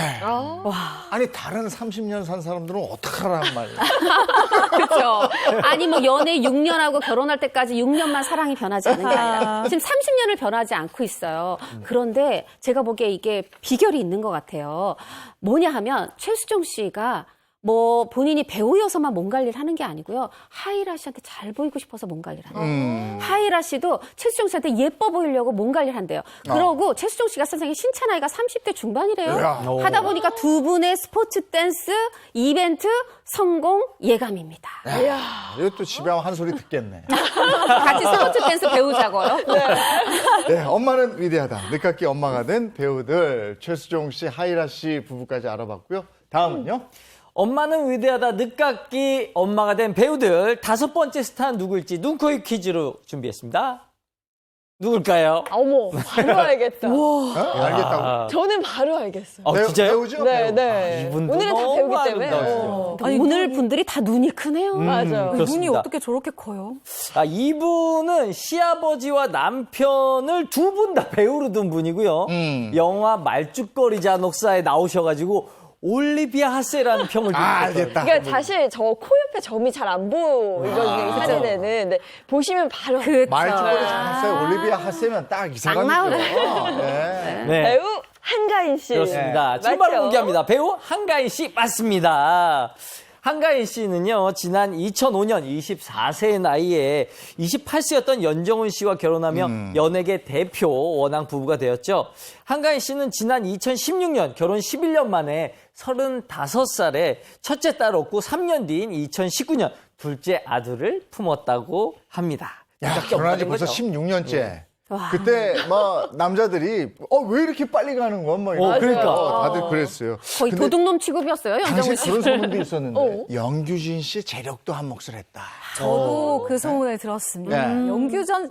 아니 다른 30년 산 사람들은 어떡하란 말이야. 그렇죠. 아니 뭐 연애 6년하고 결혼할 때까지 6년만 사랑이 변하지 않은 게 아니라 지금 30년을 변하지 않고 있어요. 그런데 제가 보기에 이게 비결이 있는 것 같아요. 뭐냐 하면 최수종 씨가 뭐 본인이 배우여서만 몸 관리를 하는 게 아니고요. 하이라 씨한테 잘 보이고 싶어서 몸 관리를 한대요. 하이라 씨도 최수종 씨한테 예뻐 보이려고 몸 관리를 한대요. 그러고 최수종 씨가 선생님 신차 나이가 30대 중반이래요. 하다 보니까 두 분의 스포츠 댄스 이벤트 성공 예감입니다. 이것도 집에 하면 한 소리 듣겠네. 같이 스포츠 댄스 배우자고요. 네, 엄마는 위대하다. 늦깎이 엄마가 된 배우들 최수종 씨, 하이라 씨 부부까지 알아봤고요. 다음은요? 엄마는 위대하다 늦깎이 엄마가 된 배우들 5번째 스타 누구일지 눈코입 퀴즈로 준비했습니다. 누굴까요? 어머, 바로 알겠다. 알겠다고. 저는 바로 알겠어요. 진짜요? 배우죠? 네, 배우. 네. 이분도 오늘은 다 너무 배우기 때문에. 아름다우시죠. 아니, 오늘 분들이 다 눈이 크네요. 맞아요. 눈이 그렇습니다. 어떻게 저렇게 커요? 이분은 시아버지와 남편을 두 분 다 배우로 둔 분이고요. 영화 말죽거리자 녹사에 나오셔가지고 올리비아 하세라는 평을 듣고 알겠다. 그러니까 사실 저 코 옆에 점이 잘 안 보이거든요, 이 사진에는. 근데 보시면 바로. 말죽거리 잘했어요. 올리비아 하세면 딱 이 사람이죠. 네. 네. 배우 한가인 씨. 그렇습니다. 출발 맞죠? 공개합니다. 배우 한가인 씨 맞습니다. 한가인 씨는요, 지난 2005년 24세의 나이에 28세였던 연정훈 씨와 결혼하며 연예계 대표 원앙 부부가 되었죠. 한가인 씨는 지난 2016년 결혼 11년 만에 35살에 첫째 딸 얻고 3년 뒤인 2019년 둘째 아들을 품었다고 합니다. 야, 그러니까 결혼한 지 엄마된 벌써 거죠. 16년째. 그때 뭐 남자들이 왜 이렇게 빨리 가는 거야? 뭐 이러면서 그러니까. 다들 그랬어요. 거의 근데 도둑놈 취급이었어요, 당시 연정훈 씨. 그런 소문도 있었는데 영규진 씨 재력도 한 몫을 했다. 저도 그 소문을 들었습니다. 네.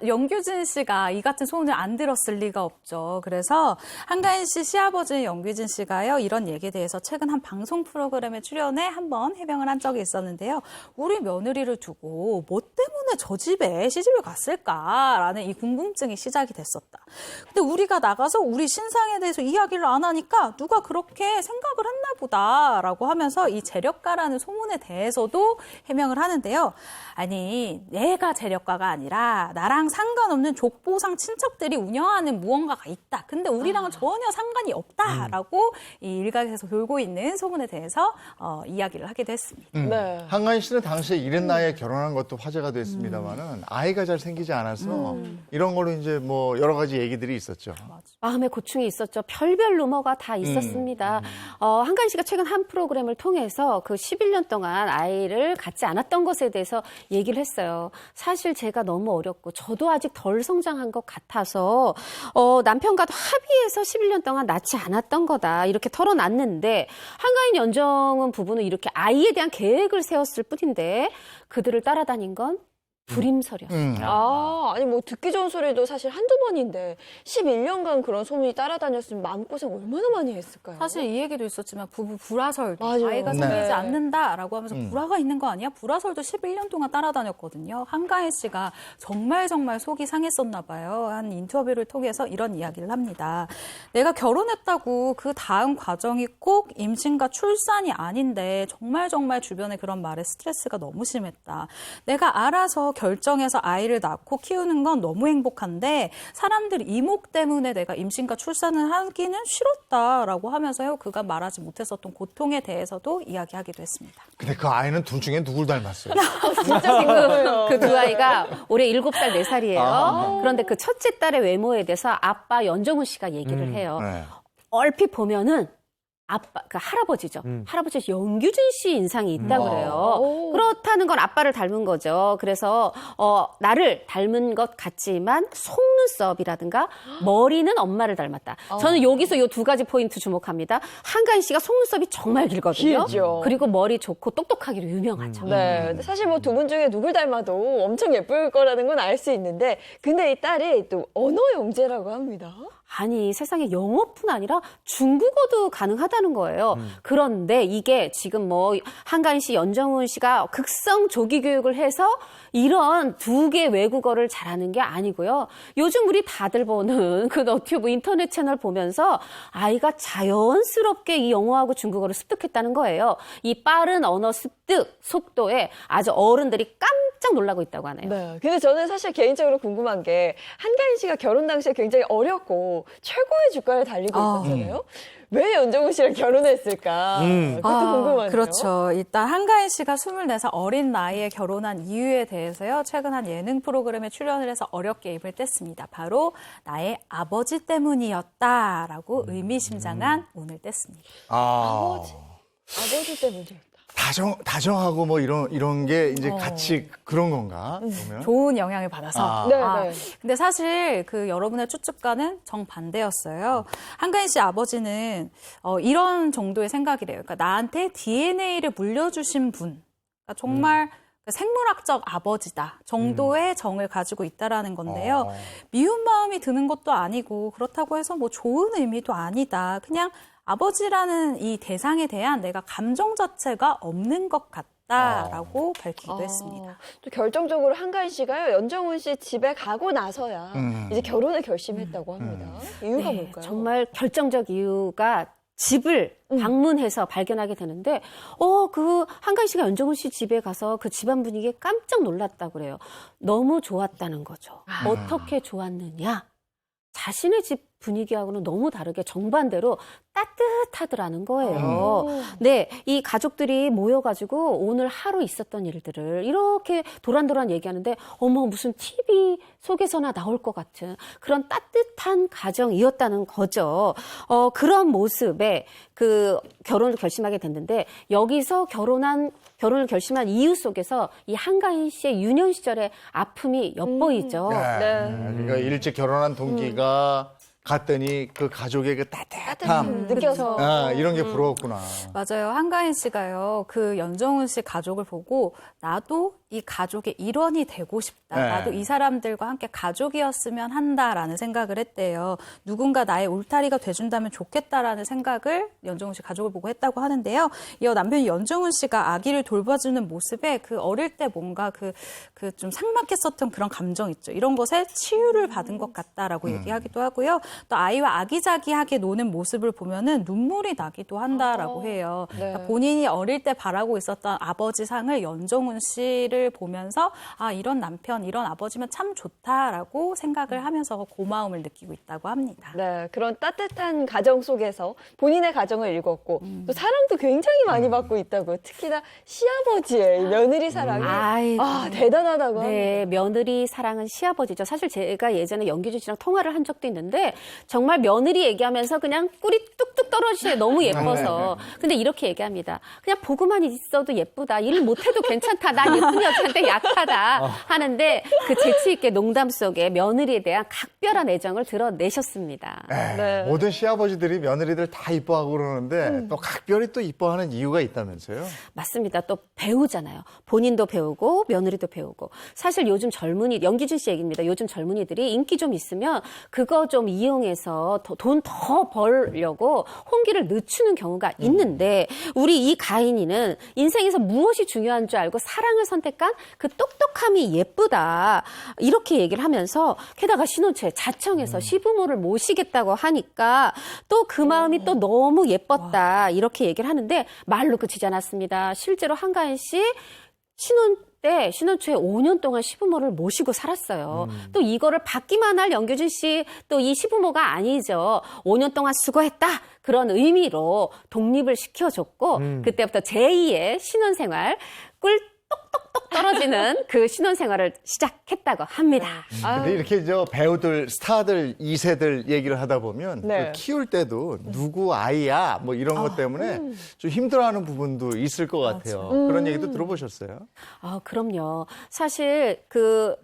영규진 씨가 이 같은 소문을 안 들었을 리가 없죠. 그래서 한가인 씨 시아버지 영규진 씨가요, 이런 얘기에 대해서 최근 한 방송 프로그램에 출연해 한번 해명을 한 적이 있었는데요. 우리 며느리를 두고 뭐 때문에 저 집에 시집을 갔을까라는 이 궁금증이 시작이 됐었다. 근데 우리가 나가서 우리 신상에 대해서 이야기를 안 하니까 누가 그렇게 생각을 했나 보다라고 하면서 이 재력가라는 소문에 대해서도 해명을 하는데요. 아니, 내가 재력가가 아니라 나랑 상관없는 족보상 친척들이 운영하는 무언가가 있다. 근데 우리랑은 전혀 상관이 없다라고 이 일각에서 돌고 있는 소문에 대해서 이야기를 하기도 했습니다. 네. 한가인 씨는 당시에 이른 나이에 결혼한 것도 화제가 됐습니다만은 아이가 잘 생기지 않아서 이런 걸로 이제 뭐 여러 가지 얘기들이 있었죠. 마음의 고충이 있었죠. 별별 루머가 다 있었습니다. 한가인 씨가 최근 한 프로그램을 통해서 그 11년 동안 아이를 갖지 않았던 것에 대해서 얘기를 했어요. 사실 제가 너무 어렸고 저도 아직 덜 성장한 것 같아서 남편과도 합의해서 11년 동안 낳지 않았던 거다. 이렇게 털어놨는데 한가인 연정훈 부부는 이렇게 아이에 대한 계획을 세웠을 뿐인데 그들을 따라다닌 건 불임설이었습니다. 아니 뭐 듣기 좋은 소리도 사실 한두 번인데 11년간 그런 소문이 따라다녔으면 마음고생 얼마나 많이 했을까요? 사실 이 얘기도 있었지만 부부 불화설도 맞아요. 아이가 네. 생기지 않는다라고 하면서 불화가 있는 거 아니야? 불화설도 11년 동안 따라다녔거든요. 한가인 씨가 정말 속이 상했었나 봐요. 한 인터뷰를 통해서 이런 이야기를 합니다. 내가 결혼했다고 그 다음 과정이 꼭 임신과 출산이 아닌데 정말 주변에 그런 말에 스트레스가 너무 심했다. 내가 알아서 결정해서 아이를 낳고 키우는 건 너무 행복한데 사람들이 이목 때문에 내가 임신과 출산을 하기는 싫었다라고 하면서요. 그가 말하지 못했었던 고통에 대해서도 이야기하기도 했습니다. 근데 그 아이는 둘 중에 누굴 닮았어요? 진짜 궁금해요. 그 두 아이가 올해 7살, 4살이에요. 아. 그런데 그 첫째 딸의 외모에 대해서 아빠 연정훈 씨가 얘기를 해요. 네. 얼핏 보면은 아빠, 그 할아버지죠. 할아버지 연규준 씨 인상이 있다고 그래요. 오. 그렇다는 건 아빠를 닮은 거죠. 그래서 나를 닮은 것 같지만 속눈썹이라든가 머리는 엄마를 닮았다. 저는 여기서 이 두 가지 포인트 주목합니다. 한가인 씨가 속눈썹이 정말 길거든요. 길죠. 그리고 머리 좋고 똑똑하기로 유명하죠. 네, 근데 사실 뭐 두 분 중에 누굴 닮아도 엄청 예쁠 거라는 건 알 수 있는데, 근데 이 딸이 또 언어 영재라고 합니다. 아니 세상에 영어뿐 아니라 중국어도 가능하다는 거예요. 그런데 이게 지금 뭐 한가인 씨, 연정훈 씨가 극성 조기 교육을 해서 이런 두 개 외국어를 잘하는 게 아니고요. 요즘 우리 다들 보는 그 너튜브 인터넷 채널 보면서 아이가 자연스럽게 이 영어하고 중국어를 습득했다는 거예요. 이 빠른 언어 습득 속도에 아주 어른들이 깜짝 놀라고 있다고 하네요. 네, 근데 저는 사실 개인적으로 궁금한 게 한가인 씨가 결혼 당시에 굉장히 어렸고 최고의 주가를 달리고 있었잖아요. 왜 연정훈 씨랑 결혼했을까? 그것도 궁금하네요. 그렇죠. 일단 한가인 씨가 24살 어린 나이에 결혼한 이유에 대해서요. 최근 한 예능 프로그램에 출연을 해서 어렵게 입을 뗐습니다. 바로 나의 아버지 때문이었다라고 의미심장한 운을 뗐습니다. 아버지 때문이었다. 다정하고 뭐 이런 게 이제 같이 그런 건가? 보면? 좋은 영향을 받아서. 네, 아, 네. 근데 사실 그 여러분의 추측과는 정반대였어요. 한가인 씨 아버지는 이런 정도의 생각이래요. 그러니까 나한테 DNA를 물려주신 분. 그러니까 정말 생물학적 아버지다 정도의 정을 가지고 있다라는 건데요. 미운 마음이 드는 것도 아니고 그렇다고 해서 뭐 좋은 의미도 아니다. 그냥 아버지라는 이 대상에 대한 내가 감정 자체가 없는 것 같다라고 밝히기도 했습니다. 또 결정적으로 한가인 씨가요, 연정훈 씨 집에 가고 나서야 이제 결혼을 결심했다고 합니다. 이유가 네, 뭘까요? 정말 결정적 이유가 집을 방문해서 발견하게 되는데, 그 한가인 씨가 연정훈 씨 집에 가서 그 집안 분위기에 깜짝 놀랐다고 그래요. 너무 좋았다는 거죠. 어떻게 좋았느냐? 자신의 집 분위기하고는 너무 다르게 정반대로 따뜻하더라는 거예요. 네, 이 가족들이 모여가지고 오늘 하루 있었던 일들을 이렇게 도란도란 얘기하는데 어머 무슨 TV 속에서나 나올 것 같은 그런 따뜻한 가정이었다는 거죠. 그런 모습에 그 결혼을 결심하게 됐는데 여기서 결혼을 결심한 이유 속에서 이 한가인 씨의 유년 시절의 아픔이 엿보이죠. 그러니까 일찍 결혼한 동기가 갔더니 그 가족의 그 따뜻함 느껴서. 이런 게 부러웠구나. 맞아요. 한가인 씨가요. 그 연정훈 씨 가족을 보고 나도 이 가족의 일원이 되고 싶다. 네. 나도 이 사람들과 함께 가족이었으면 한다라는 생각을 했대요. 누군가 나의 울타리가 돼준다면 좋겠다라는 생각을 연정훈 씨 가족을 보고 했다고 하는데요. 이어 남편이 연정훈 씨가 아기를 돌봐주는 모습에 그 어릴 때 뭔가 그 좀 삭막했었던 그런 감정 있죠. 이런 것에 치유를 받은 것 같다라고 얘기하기도 하고요. 또 아이와 아기자기하게 노는 모습을 보면은 눈물이 나기도 한다라고 해요. 네. 그러니까 본인이 어릴 때 바라고 있었던 아버지 상을 연정훈 씨를 보면서 이런 남편, 이런 아버지면 참 좋다라고 생각을 하면서 고마움을 느끼고 있다고 합니다. 네, 그런 따뜻한 가정 속에서 본인의 가정을 읽었고 또 사랑도 굉장히 많이 받고 있다고. 특히나 시아버지의 며느리 사랑이 아이고. 대단하다고 합니다. 네, 며느리 사랑은 시아버지죠. 사실 제가 예전에 연기준 씨랑 통화를 한 적도 있는데 정말 며느리 얘기하면서 그냥 꿀이 뚝뚝 떨어지셔요. 너무 예뻐서. 근데 이렇게 얘기합니다. 그냥 보고만 있어도 예쁘다. 일 못해도 괜찮다. 난 예쁜 여자한테 약하다. 하는데 그 재치 있게 농담 속에 며느리에 대한 각별한 애정을 드러내셨습니다. 네. 모든 시아버지들이 며느리들 다 이뻐하고 그러는데 또 각별히 또 이뻐하는 이유가 있다면서요? 맞습니다. 또 배우잖아요. 본인도 배우고 며느리도 배우고. 사실 요즘 젊은이, 연기준 씨 얘기입니다. 요즘 젊은이들이 인기 좀 있으면 그거 좀 이용해서 돈 더 벌려고 홍기를 늦추는 경우가 있는데 우리 이 가인이는 인생에서 무엇이 중요한 줄 알고 사랑을 선택한 그 똑똑함이 예쁘다. 이렇게 얘기를 하면서 게다가 신혼초에 자청해서 시부모를 모시겠다고 하니까 또 그 마음이 또 너무 예뻤다. 이렇게 얘기를 하는데 말로 그치지 않았습니다. 실제로 한가인 씨 신혼초에 5년 동안 시부모를 모시고 살았어요. 또 이거를 받기만 할 연규진 씨 또 이 시부모가 아니죠. 5년 동안 수고했다. 그런 의미로 독립을 시켜줬고 그때부터 제2의 신혼생활 꿀 똑똑똑 떨어지는 그 신혼생활을 시작했다고 합니다. 근데 이렇게 배우들, 스타들, 2세들 얘기를 하다 보면 네. 그 키울 때도 누구 아이야 뭐 이런 것 때문에 좀 힘들어하는 부분도 있을 것 같아요. 그런 얘기도 들어보셨어요? 그럼요. 사실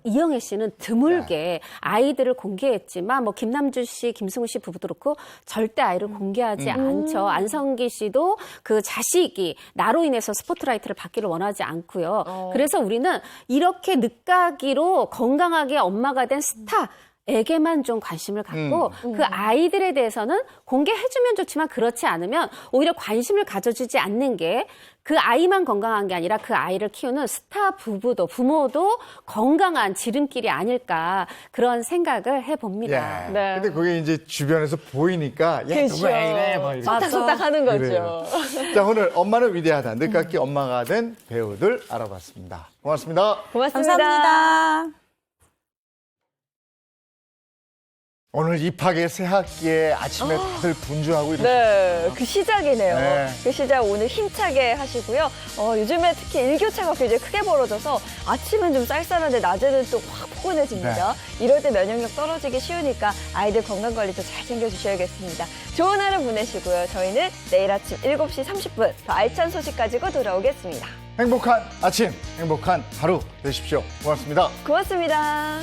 이영애 씨는 드물게 아이들을 공개했지만 뭐 김남주 씨, 김승우 씨 부부도 그렇고 절대 아이를 공개하지 않죠. 안성기 씨도 그 자식이 나로 인해서 스포트라이트를 받기를 원하지 않고요. 그래서 우리는 이렇게 늦가기로 건강하게 엄마가 된 스타에게만 좀 관심을 갖고 그 아이들에 대해서는 공개해주면 좋지만 그렇지 않으면 오히려 관심을 가져주지 않는 게 그 아이만 건강한 게 아니라 그 아이를 키우는 스타 부모도 건강한 지름길이 아닐까 그런 생각을 해봅니다. 예. 네. 근데 그게 이제 주변에서 보이니까 얘 누구 애이래 뭐 이렇게. 속닥속닥 하는 거죠. 그래요. 자, 오늘 엄마는 위대하다. 늦깎이 엄마가 된 배우들 알아봤습니다. 고맙습니다. 고맙습니다. 감사합니다. 오늘 입학의 새 학기에 아침에 다들 분주하고 이렇게. 네, 그 시작이네요. 네. 그 시작 오늘 힘차게 하시고요. 요즘에 특히 일교차가 굉장히 크게 벌어져서 아침은 좀 쌀쌀한데 낮에는 또 확 포근해집니다. 이럴 때 면역력 떨어지기 쉬우니까 아이들 건강관리도 잘 챙겨주셔야겠습니다. 좋은 하루 보내시고요. 저희는 내일 아침 7시 30분 더 알찬 소식 가지고 돌아오겠습니다. 행복한 아침, 행복한 하루 되십시오. 고맙습니다. 고맙습니다.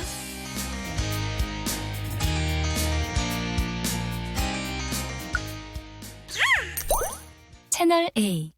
채널 A